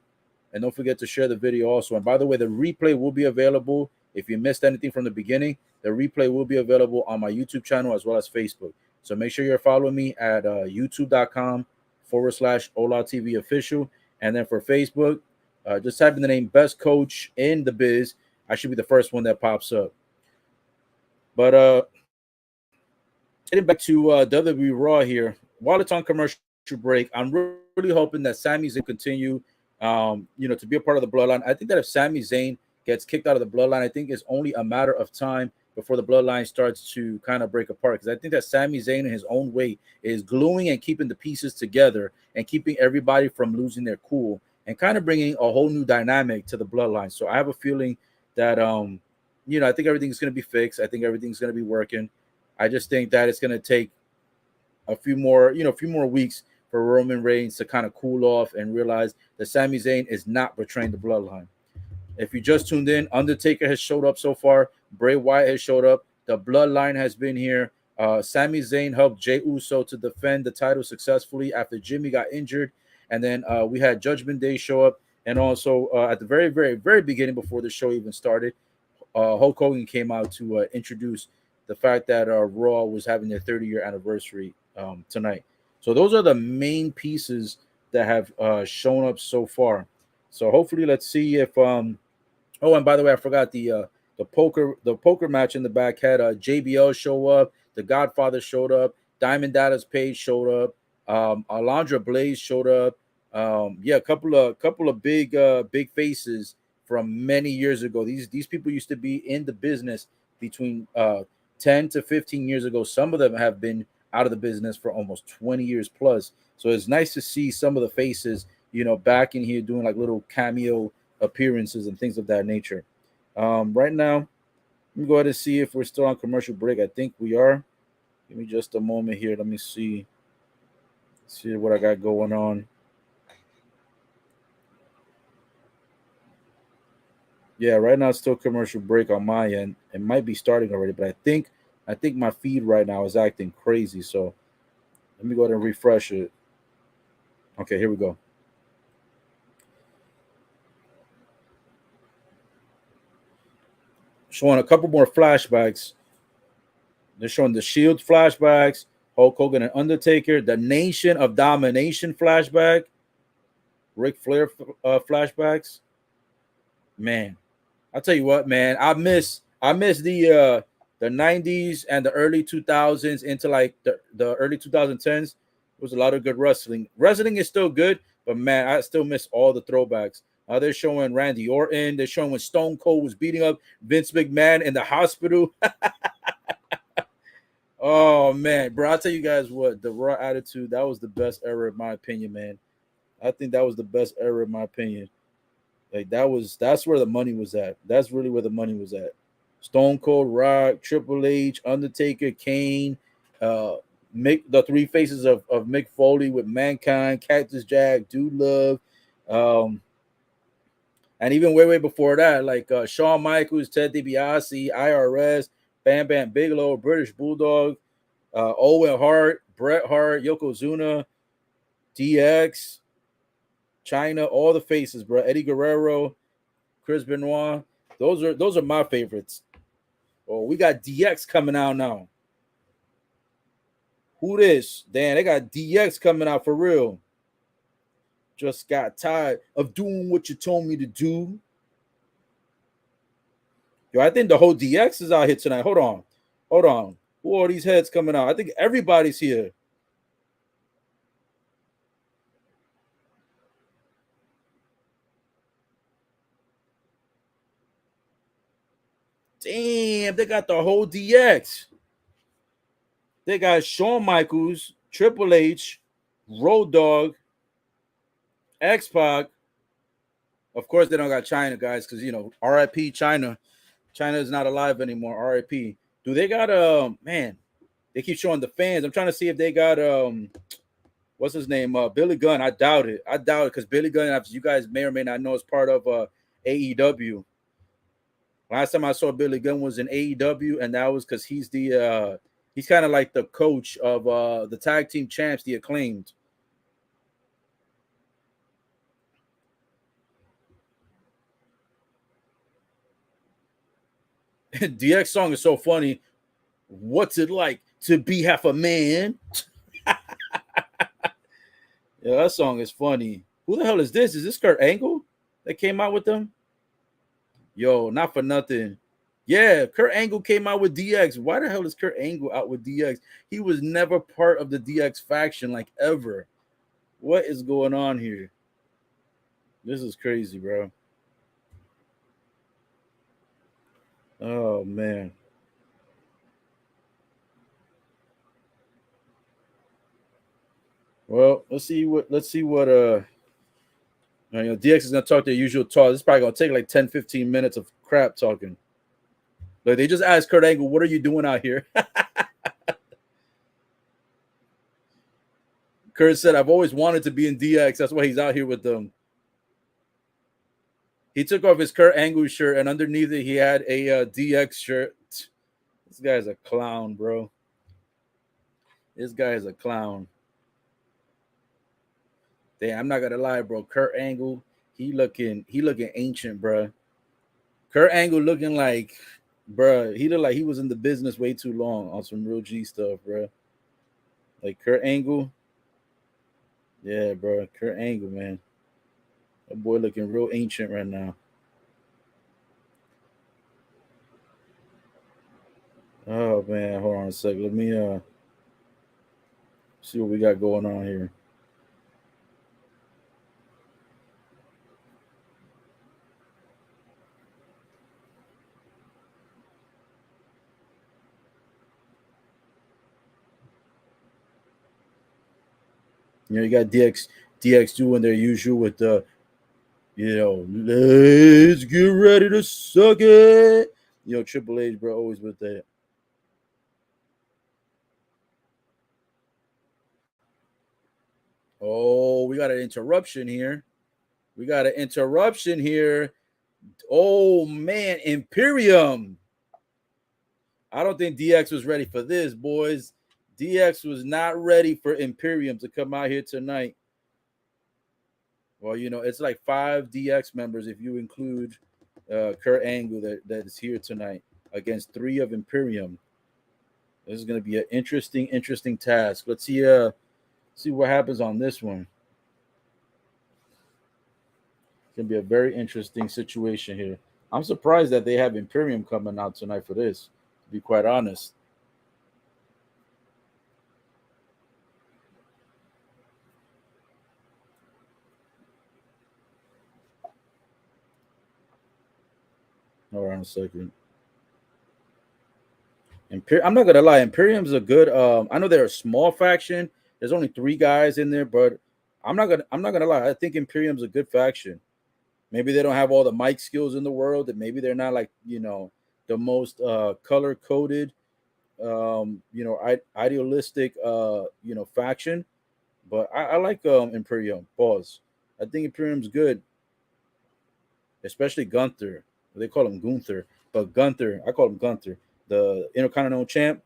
And don't forget to share the video also. And by the way, the replay will be available. If you missed anything from the beginning, the replay will be available on my YouTube channel as well as Facebook. So make sure you're following me at youtube.com/Ola TV official. And then for Facebook, just type in the name Best Coach in the Biz. I should be the first one that pops up. But getting back to WWE Raw here, while it's on commercial break, I'm really hoping that Sami Zayn continue, to be a part of the Bloodline. I think that if Sami Zayn gets kicked out of the Bloodline, I think it's only a matter of time before the bloodline starts to kind of break apart. Because I think that Sami Zayn, in his own way, is gluing and keeping the pieces together and keeping everybody from losing their cool and kind of bringing a whole new dynamic to the bloodline. So I have a feeling that I think everything's going to be fixed. I think everything's going to be working. I just think that it's going to take a few more weeks for Roman Reigns to kind of cool off and realize that Sami Zayn is not betraying the bloodline. If you just tuned in, Undertaker has showed up so far. Bray Wyatt has showed up. The bloodline has been here. Sami Zayn helped Jey Uso to defend the title successfully after Jimmy got injured. And then we had Judgment Day show up. And also at the very, very, very beginning, before the show even started, Hulk Hogan came out to introduce the fact that Raw was having their 30-year anniversary tonight. So those are the main pieces that have shown up so far. So hopefully, let's see if Oh, and by the way, I forgot the poker match in the back had JBL show up, the Godfather showed up, Diamond Dallas Page showed up, Alondra Blaze showed up. Yeah, a couple of big faces from many years ago. These people used to be in the business between 10 to 15 years ago. Some of them have been out of the business for almost 20 years plus. So it's nice to see some of the faces, back in here doing like little cameo appearances and things of that nature. Right now, let me go ahead and see if we're still on commercial break. I think we are. Give me just a moment here. Let me see what I got going on. Yeah, right now it's still commercial break on my end. It might be starting already, but I think my feed right now is acting crazy. So let me go ahead and refresh it. Okay, here we go. Showing a couple more flashbacks. They're showing the Shield flashbacks, Hulk Hogan and Undertaker, the Nation of Domination flashback, Ric Flair flashbacks. Man, I'll tell you what, man. I miss the 90s and the early 2000s into like the early 2010s. There was a lot of good wrestling. Wrestling is still good, but man, I still miss all the throwbacks. They're showing Randy Orton. They're showing when Stone Cold was beating up Vince McMahon in the hospital. Oh man, bro! I'll tell you guys what, the Raw Attitude, that was the best era in my opinion, man. I think that was the best era in my opinion. Like that's where the money was at. That's really where the money was at. Stone Cold, Rock, Triple H, Undertaker, Kane, uh, Mick, the three faces of Mick Foley with Mankind, Cactus Jack, Dude Love, um, and even way before that, like Shawn Michaels, Ted DiBiase, IRS, Bam Bam Bigelow, British Bulldog, Owen Hart, Bret Hart, Yokozuna, DX, China, all the faces, bro. Eddie Guerrero, Chris Benoit. Those are my favorites. Oh, we got DX coming out now. Who this? Damn, they got DX coming out for real. Just got tired of doing what you told me to do. Yo, I think the whole DX is out here tonight. Hold on. Hold on. Who are these heads coming out? I think everybody's here. Damn, they got the whole DX. They got Shawn Michaels, Triple H, Road Dogg, X Pac. Of course, they don't got China, guys, because RIP China. China is not alive anymore. RIP. Do they got man? They keep showing the fans. I'm trying to see if they got what's his name? Billy Gunn. I doubt it. I doubt it because Billy Gunn, as you guys may or may not know, is part of AEW. Last time I saw Billy Gunn was in AEW, and that was because he's kind of like the coach of the tag team champs, the Acclaimed. DX song is so funny. What's it like to be half a man? Yeah, that song is funny. Who the hell is this? Is this Kurt Angle that came out with them? Yo, not for nothing. Yeah, Kurt Angle came out with DX. Why the hell is Kurt Angle out with DX? He was never part of the DX faction, like ever. What is going on here? This is crazy, bro. Oh man. Well, let's see what DX is gonna talk their usual talk. This is probably gonna take like 10, 15 minutes of crap talking. Like they just asked Kurt Angle, "What are you doing out here?" Kurt said, "I've always wanted to be in DX. That's why he's out here with them." He took off his Kurt Angle shirt, and underneath it, he had a DX shirt. This guy's a clown, bro. This guy is a clown. Damn, I'm not gonna lie, bro. Kurt Angle, he looking ancient, bro. Kurt Angle looking like, bro. He looked like he was in the business way too long on some real G stuff, bro. Like Kurt Angle, yeah, bro. Kurt Angle, man. That boy looking real ancient right now. Oh man, hold on a sec. Let me see what we got going on here. You got DX doing their usual with the, let's get ready to suck it. Triple H, bro, always with that. Oh, we got an interruption here. Oh man, Imperium. I don't think DX was ready for this, boys. DX was not ready for Imperium to come out here tonight. Well, it's like 5 DX members if you include Kurt Angle that is here tonight against 3 of Imperium. This is going to be an interesting task. Let's see what happens on this one. It's going to be a very interesting situation here. I'm surprised that they have Imperium coming out tonight for this, to be quite honest. Hold on a second. I'm not gonna lie, Imperium's a good. I know they're a small faction. There's only 3 guys in there, but I'm not gonna lie. I think Imperium's a good faction. Maybe they don't have all the mic skills in the world, and maybe they're not like the most color coded, idealistic faction. But I like Imperium. Pause. I think Imperium's good, especially Gunther. They call him Gunther, but Gunther, I call him Gunther, the Intercontinental Champ.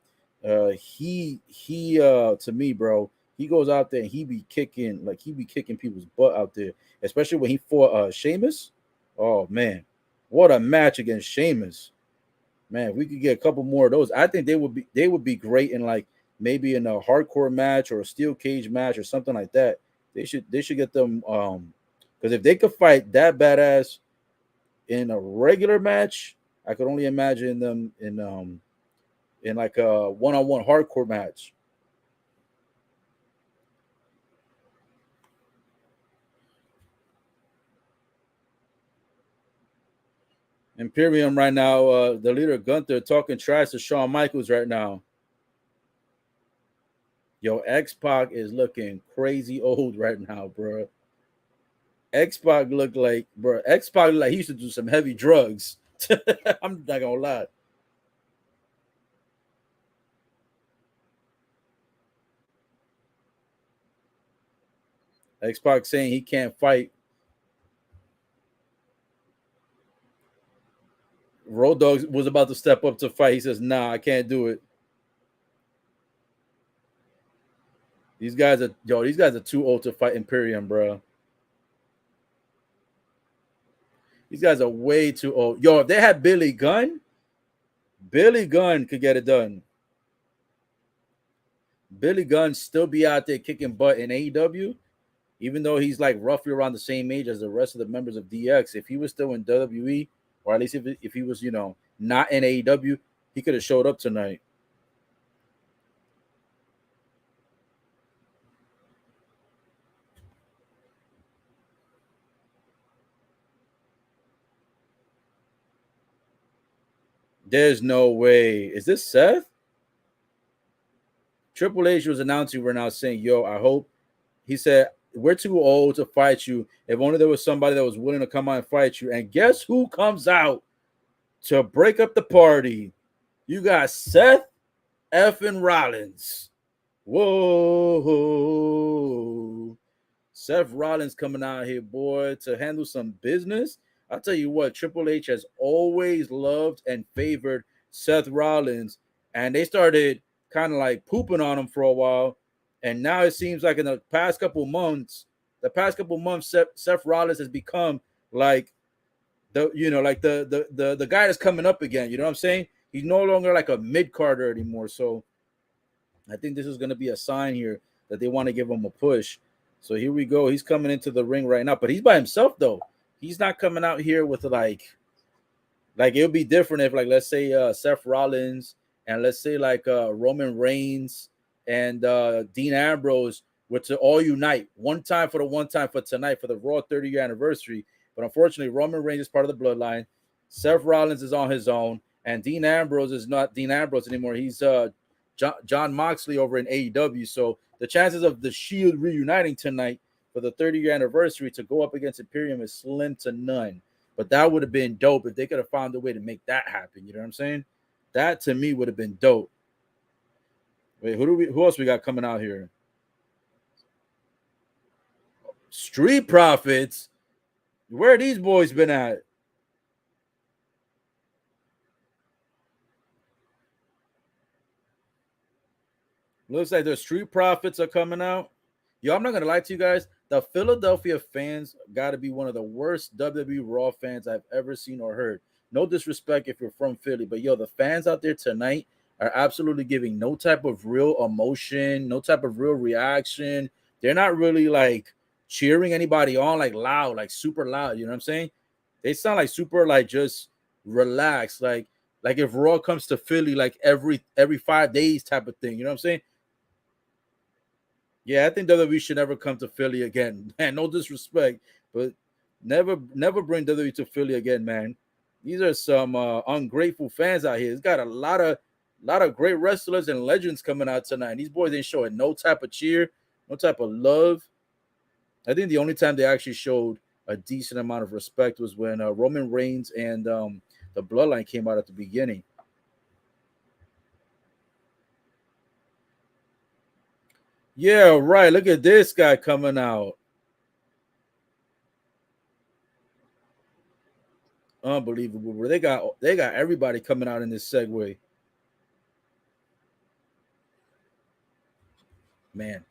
He to me, bro, he goes out there and he be kicking people's butt out there, especially when he fought Sheamus. Oh man, what a match against Sheamus. Man, if we could get a couple more of those, I think they would be great in like maybe in a hardcore match or a steel cage match or something like that. They should get them because if they could fight that badass in a regular match, I could only imagine them in like a one-on-one hardcore match. Imperium right now, the leader Gunther talking trash to Shawn Michaels right now. Yo, X Pac is looking crazy old right now, bro. X Pac looked like, bro. X Pac looked like he used to do some heavy drugs. I'm not gonna lie. X Pac saying he can't fight. Road Dogg was about to step up to fight. He says, "Nah, I can't do it." These guys are too old to fight Imperium, bro. These guys are way too old. Yo, if they had Billy Gunn could get it done. Billy Gunn still be out there kicking butt in AEW, even though he's like roughly around the same age as the rest of the members of DX. If he was still in WWE, or at least if he was, not in AEW, he could have showed up tonight. There's no way. Is this Seth? Triple H was announcing we're now saying, yo, I hope He said, "We're too old to fight you. If only there was somebody that was willing to come out and fight you." And guess who comes out to break up the party? You got Seth effing Rollins. Whoa. Seth Rollins coming out here, boy, to handle some business. I'll tell you what, Triple H has always loved and favored Seth Rollins, and they started kind of like pooping on him for a while. And now it seems like in the past couple months, Seth Rollins has become like the guy that's coming up again. You know what I'm saying? He's no longer like a mid carder anymore. So I think this is going to be a sign here that they want to give him a push. So here we go. He's coming into the ring right now, but he's by himself though. He's not coming out here with like it would be different if like let's say Seth Rollins and let's say like Roman Reigns and Dean Ambrose were to all unite one time for tonight for the Raw 30-year anniversary. But unfortunately, Roman Reigns is part of the Bloodline. Seth Rollins is on his own, and Dean Ambrose is not Dean Ambrose anymore. He's John Moxley over in AEW. So the chances of the Shield reuniting tonight for the 30-year anniversary to go up against Imperium is slim to none. But that would have been dope if they could have found a way to make that happen. You know what I'm saying? That to me would have been dope. Wait, who else we got coming out here? Street Profits. Where these boys been at? Looks like the Street Profits are coming out. Yo, I'm not gonna lie to you guys. The Philadelphia fans got to be one of the worst WWE Raw fans I've ever seen or heard. No disrespect if you're from Philly, but yo, the fans out there tonight are absolutely giving no type of real emotion, no type of real reaction. They're not really like cheering anybody on like loud, like super loud. You know what I'm saying? They sound like super like just relaxed, like if Raw comes to Philly like every 5 days type of thing. You know what I'm saying? Yeah, I think WWE should never come to Philly again. Man, no disrespect, but never bring WWE to Philly again, man. These are some ungrateful fans out here. It's got a lot of great wrestlers and legends coming out tonight. These boys ain't showing no type of cheer, no type of love. I think the only time they actually showed a decent amount of respect was when Roman Reigns and the Bloodline came out at the beginning. Yeah, right. Look at this guy coming out. Unbelievable, bro. They got everybody coming out in this segue. Man,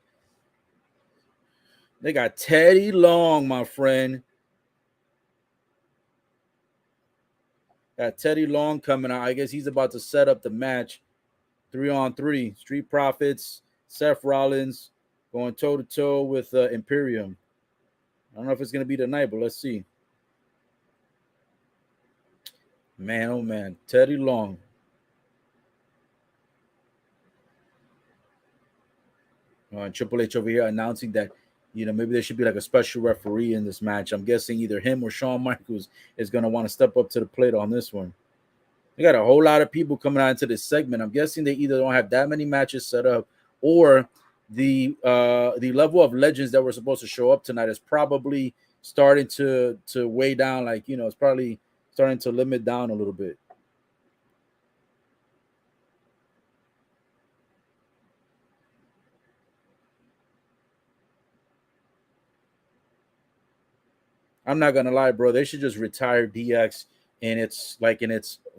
they got Teddy Long, my friend. Got Teddy Long coming out. I guess he's about to set up the match 3-on-3. Street Profits, Seth Rollins going toe to toe with Imperium. I don't know if it's gonna be tonight, but let's see. Man, oh man, Teddy Long. And Triple H over here announcing that maybe there should be like a special referee in this match. I'm guessing either him or Shawn Michaels is gonna want to step up to the plate on this one. They got a whole lot of people coming out into this segment. I'm guessing they either don't have that many matches set up, or the level of legends that were supposed to show up tonight is probably starting to weigh down. Like it's probably starting to limit down a little bit. I'm not gonna lie, bro. They should just retire DX in its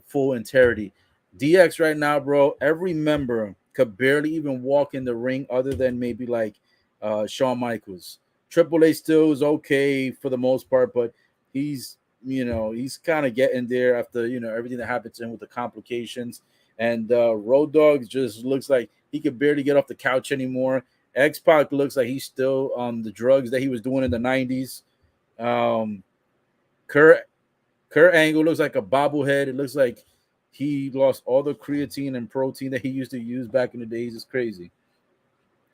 full entirety. DX right now, bro. Every member could barely even walk in the ring, other than maybe like Shawn Michaels. Triple H still is okay for the most part, but he's kind of getting there after everything that happened to him with the complications. And Road Dogg just looks like he could barely get off the couch anymore. X Pac looks like he's still on the drugs that he was doing in the '90s. um, Kurt Kurt Angle looks like a bobblehead. It looks like he lost all the creatine and protein that he used to use back in the days. It's crazy.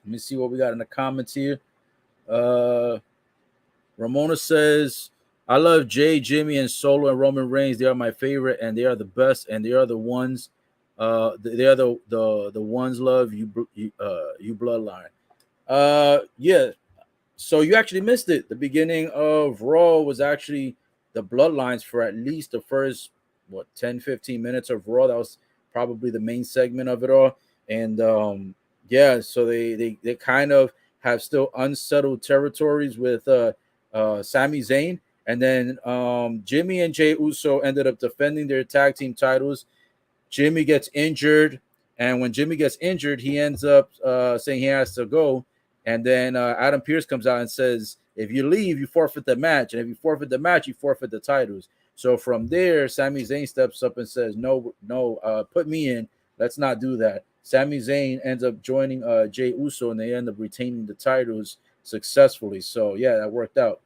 Let me see what we got in the comments here. Uh, Ramona says, "I love Jay, Jimmy, and Solo and Roman Reigns. They are my favorite, and they are the best, and they are the ones. They are the ones. Love you, you Bloodline. Yeah, So you actually missed it. The beginning of Raw was actually the Bloodlines for at least the first, what, 10, 15 minutes of Raw. That was probably the main segment of it all. And yeah, so they kind of have still unsettled territories with Sami Zayn. And then Jimmy and Jey Uso ended up defending their tag team titles. Jimmy gets injured, and when Jimmy gets injured, he ends up saying he has to go. And then Adam Pearce comes out and says, "If you leave, you forfeit the match, and if you forfeit the match, you forfeit the titles." So from there, Sami Zayn steps up and says, "No, no, put me in. Let's not do that." Sami Zayn ends up joining Jey Uso, and they end up retaining the titles successfully. So yeah, that worked out.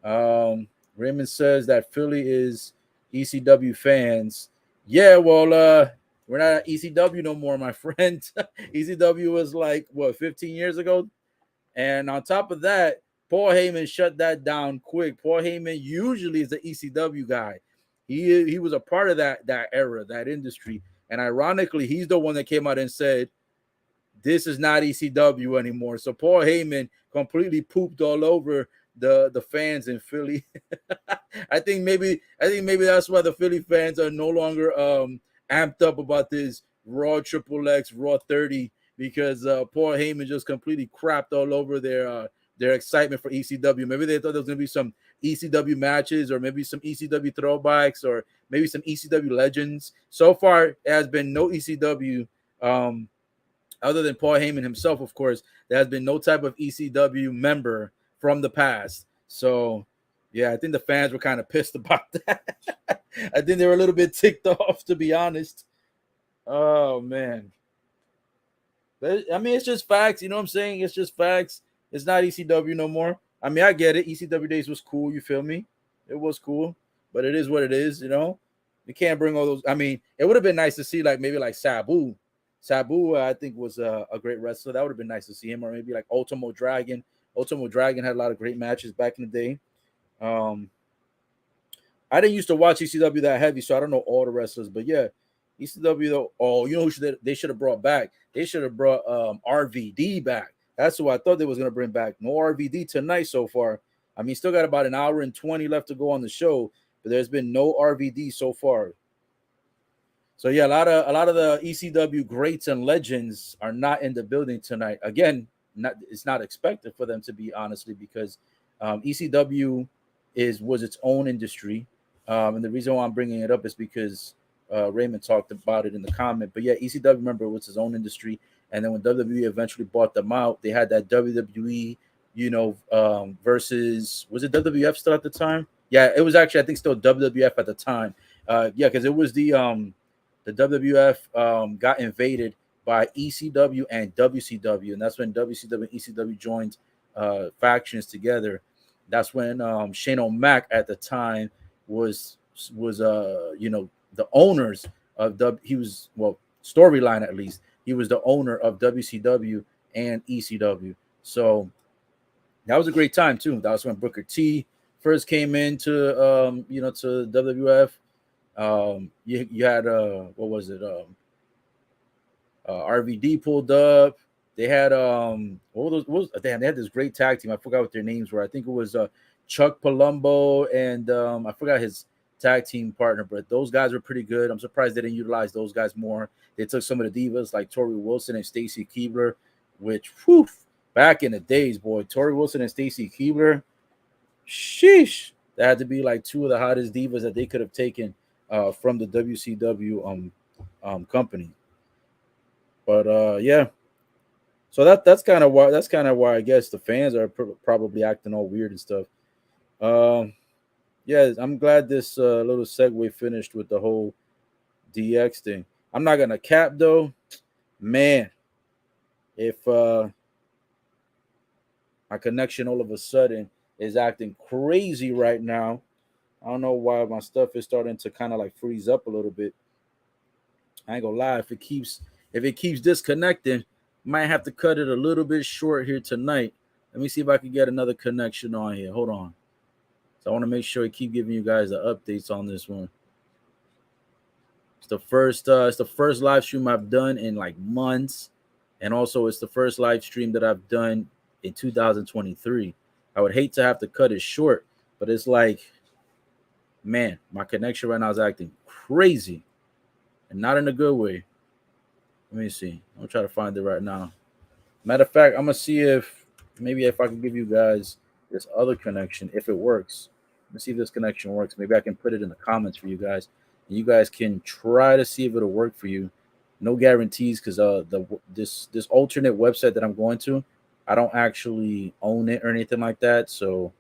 Raymond says that Philly is ECW fans. Yeah, well, we're not at ECW no more, my friend. ECW was like what 15 years ago, and on top of that, Paul Heyman shut that down quick. Paul Heyman usually is the ECW guy. He was a part of that era, that industry, and ironically, he's the one that came out and said this is not ECW anymore. So Paul Heyman completely pooped all over the fans in Philly. I think maybe that's why the Philly fans are no longer amped up about this Raw Triple X Raw 30 because Paul Heyman just completely crapped all over their excitement for ECW. Maybe they thought there was gonna be some ECW matches or maybe some ECW throwbacks or maybe some ECW legends. So far, it has been no ECW. Other than Paul Heyman himself, of course, there has been no type of ECW member from the past. So, yeah, I think the fans were kind of pissed about that. I think they were a little bit ticked off, to be honest. Oh, man. But, I mean, it's just facts. You know what I'm saying? It's just facts. It's not ECW no more. I mean, I get it. ECW days was cool. You feel me? It was cool. But it is what it is, you know? You can't bring all those. I mean, it would have been nice to see, like, maybe like Sabu. Sabu, I think, was a great wrestler. That would have been nice to see him, or maybe like Ultimo Dragon. Ultimo Dragon had a lot of great matches back in the day. Um, I didn't used to watch ECW that heavy, so I don't know all the wrestlers. But yeah, ECW though. Oh, you know who they should have brought back? They should have brought RVD back. That's who I thought they was gonna bring back. No RVD tonight so far. I mean, still got about an hour and 20 left to go on the show, but there's been no RVD so far. So yeah, a lot of the ECW greats and legends are not in the building tonight. Again, it's not expected for them to be, honestly, because ECW was its own industry, and the reason why I'm bringing it up is because Raymond talked about it in the comment. But yeah, ECW, remember, was its own industry, and then when WWE eventually bought them out, they had that WWE, versus, was it WWF still at the time? Yeah, it was actually, I think, still WWF at the time. Yeah, because it was the WWF got invaded by ECW and WCW, and that's when WCW and ECW joined factions together. That's when Shane O'Mac at the time was the owners of he was, well, storyline at least, he was the owner of WCW and ECW. So that was a great time too. That was when Booker T first came into to WWF. You had what was it? RVD pulled up. They had they had this great tag team. I forgot what their names were. I think it was Chuck Palumbo and I forgot his tag team partner, but those guys were pretty good. I'm surprised they didn't utilize those guys more. They took some of the divas like Tori Wilson and Stacy Keibler, which, whew, back in the days, boy, Tori Wilson and Stacy Keibler, sheesh, that had to be like two of the hottest divas that they could have taken from the WCW company. But yeah, so that's kind of why I guess the fans are probably acting all weird and stuff. Um, yeah, I'm glad this little segue finished with the whole DX thing. I'm not gonna cap though, man. If my connection all of a sudden is acting crazy right now, I don't know why my stuff is starting to kind of like freeze up a little bit. I ain't gonna lie, if it keeps disconnecting, might have to cut it a little bit short here tonight. Let me see if I can get another connection on here. Hold on. So I want to make sure I keep giving you guys the updates on this one. It's the first live stream I've done in like months. And also it's the first live stream that I've done in 2023. I would hate to have to cut it short, but it's like, man, my connection right now is acting crazy and not in a good way. Let me see. I'm gonna try to find it right now. Matter of fact, I'm gonna see if I can give you guys this other connection if it works. Let's see if this connection works. Maybe I can put it in the comments for you guys, and you guys can try to see if it'll work for you. No guarantees because this alternate website that I'm going to, I don't actually own it or anything like that, so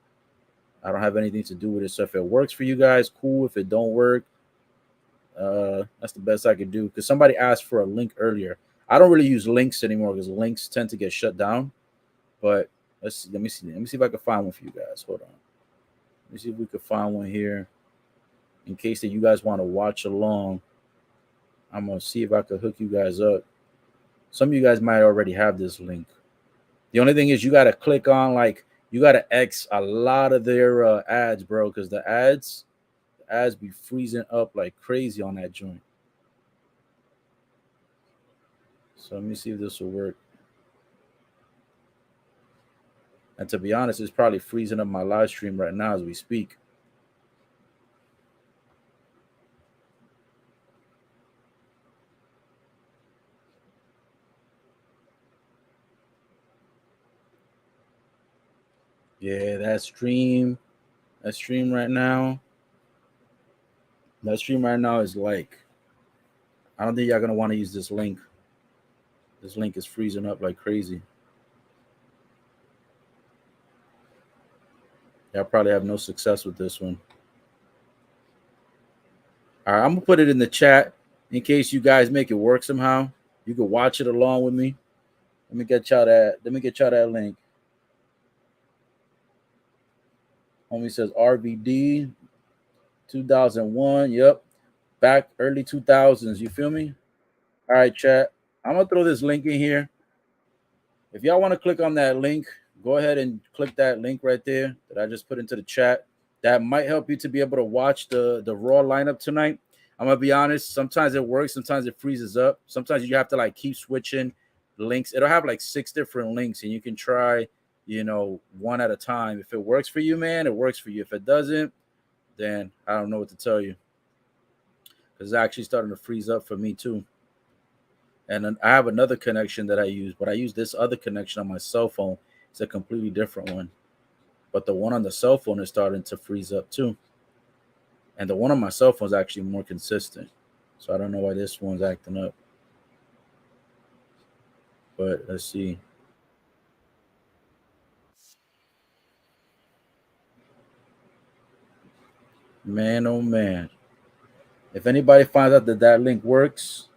I don't have anything to do with it. So if it works for you guys, cool. If it don't work, that's the best I could do. Because somebody asked for a link earlier. I don't really use links anymore because links tend to get shut down. But let me see. Let me see if I can find one for you guys. Hold on. Let me see if we can find one here. In case that you guys want to watch along, I'm gonna see if I can hook you guys up. Some of you guys might already have this link. The only thing is you gotta click on you gotta X a lot of their ads, bro, because the ads be freezing up like crazy on that joint. So let me see if this will work. And to be honest, it's probably freezing up my live stream right now as we speak. Yeah, that stream right now. That stream right now is like, I don't think y'all gonna want to use this link. This link is freezing up like crazy. Y'all probably have no success with this one. All right, I'm gonna put it in the chat in case you guys make it work somehow. You can watch it along with me. Let me get y'all that link. Homie says RVD 2001. Yep. Back early 2000s. You feel me? All right, chat. I'm going to throw this link in here. If y'all want to click on that link, go ahead and click that link right there that I just put into the chat. That might help you to be able to watch the Raw lineup tonight. I'm going to be honest. Sometimes it works. Sometimes it freezes up. Sometimes you have to keep switching links. It'll have 6 different links, and you can try, one at a time. If it works for you, man, it works for you. If it doesn't, then I don't know what to tell you. Because it's actually starting to freeze up for me too. And then I have another connection that I use, but I use this other connection on my cell phone. It's a completely different one. But the one on the cell phone is starting to freeze up too. And the one on my cell phone is actually more consistent. So I don't know why this one's acting up. But let's see. Man, oh man. If anybody finds out that link works,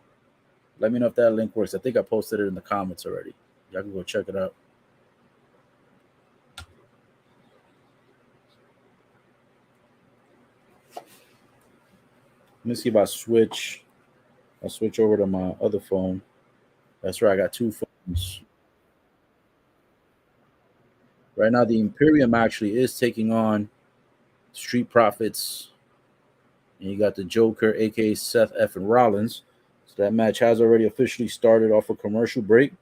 let me know if that link works. I think I posted it in the comments already. Y'all can go check it out. Let me see if I switch. I'll switch over to my other phone. That's right. I got 2 phones. Right now, the Imperium actually is taking on Street Profits. And you got the Joker, aka Seth F. and Rollins. So that match has already officially started off a commercial break.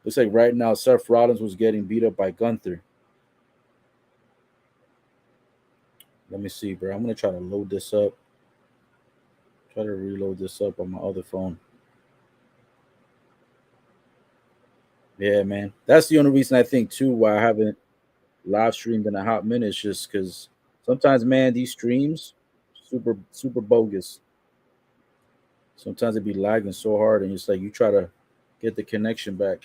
Looks like right now Seth Rollins was getting beat up by Gunther. Let me see, bro. I'm gonna try to load this up. Try to reload this up on my other phone. Yeah, man. That's the only reason I think too why I haven't live streamed in a hot minute. It's just because sometimes, man, these streams super bogus. Sometimes it be lagging so hard, and it's like you try to get the connection back.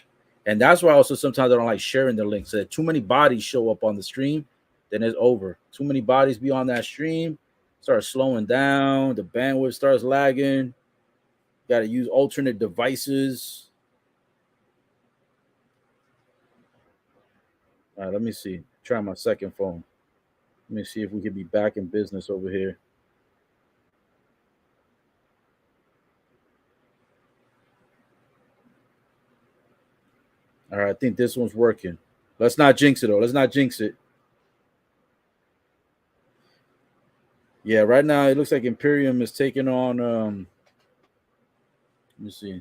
And that's why also sometimes I don't like sharing the links. So too many bodies show up on the stream, then it's over. Too many bodies be on that stream, start slowing down, the bandwidth starts lagging. Got to use alternate devices. All right, let me see. Try my second phone. Let me see if we can be back in business over here. All right, I think this one's working. Let's not jinx it, though. Let's not jinx it. Yeah, right now it looks like Imperium is taking on. Let me see.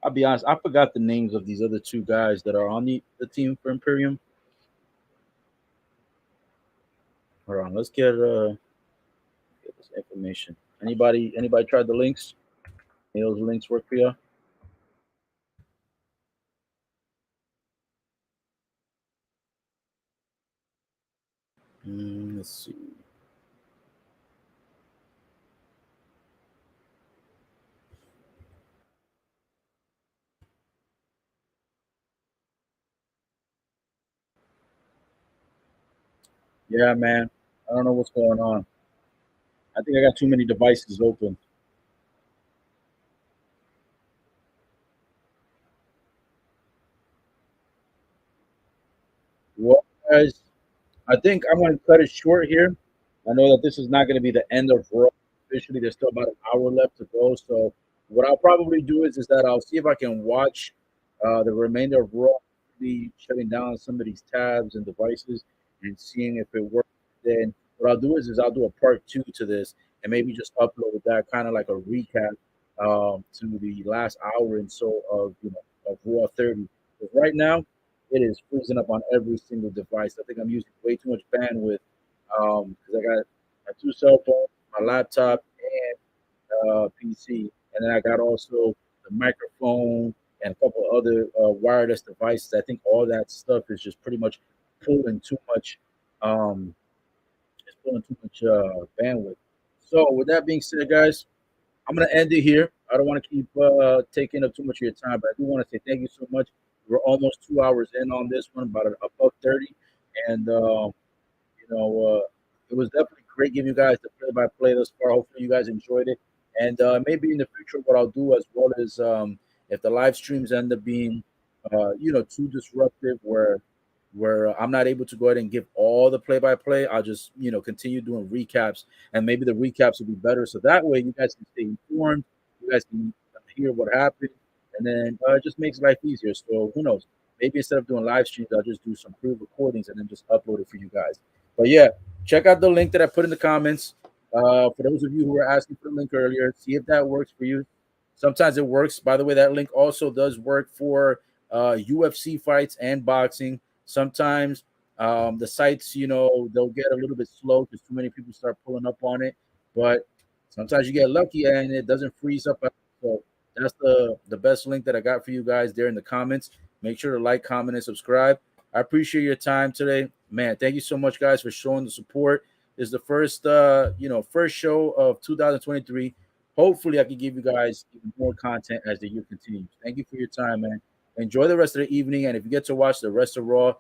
I'll be honest, I forgot the names of these other two guys that are on the team for Imperium. Hold on, let's get this information. Anybody tried the links? Any of those links work for you? Let's see. Yeah, man. I don't know what's going on. I think I got too many devices open. Well, guys, I think I'm going to cut it short here. I know that this is not going to be the end of Raw. Officially, there's still about an hour left to go. So what I'll probably do is that I'll see if I can watch the remainder of Raw, be shutting down some of these tabs and devices and seeing if it works. Then what I'll do is I'll do a part two to this and maybe just upload that kind of like a recap to the last hour and so of of Raw 30. Because right now it is freezing up on every single device. I think I'm using way too much bandwidth because I got my two cell phones, my laptop, and PC, and then I got also the microphone and a couple other wireless devices. I think all that stuff is just pretty much pulling too much. Um, it's pulling too much bandwidth. So with that being said, guys, I'm gonna end it here. I don't want to keep taking up too much of your time, but I do want to say thank you so much. We're almost 2 hours in on this one, about a buck 30, and you know, it was definitely great giving you guys the play-by-play thus far. Hopefully, you guys enjoyed it, and maybe in the future, what I'll do as well is if the live streams end up being, too disruptive, where I'm not able to go ahead and give all the play-by-play, I'll just continue doing recaps, and maybe the recaps will be better, so that way you guys can stay informed, you guys can hear what happened, and then it just makes life easier. So who knows? Maybe instead of doing live streams, I'll just do some pre-recordings and then just upload it for you guys. But yeah, check out the link that I put in the comments. For those of you who were asking for the link earlier, see if that works for you. Sometimes it works. By the way, that link also does work for UFC fights and boxing. Sometimes the sites, they'll get a little bit slow because too many people start pulling up on it. But sometimes you get lucky and it doesn't freeze up. So that's the best link that I got for you guys there in the comments. Make sure to like, comment, and subscribe. I appreciate your time today, man. Thank you so much, guys, for showing the support. This is the first show of 2023. Hopefully, I can give you guys even more content as the year continues. Thank you for your time, man. Enjoy the rest of the evening, and if you get to watch the rest of Raw,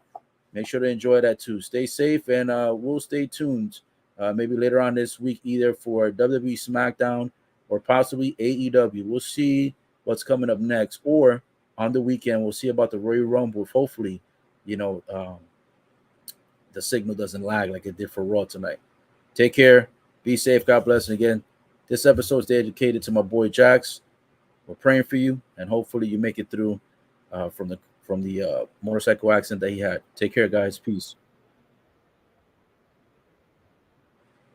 make sure to enjoy that too. Stay safe, and we'll stay tuned. Maybe later on this week, either for WWE SmackDown or possibly AEW. We'll see what's coming up next, or on the weekend, we'll see about the Royal Rumble. Hopefully, you know, um, the signal doesn't lag like it did for Raw tonight. Take care. Be safe. God bless. And again, this episode is dedicated to my boy Jax. We're praying for you, and hopefully you make it through from the motorcycle accident that he had. Take care, guys. Peace.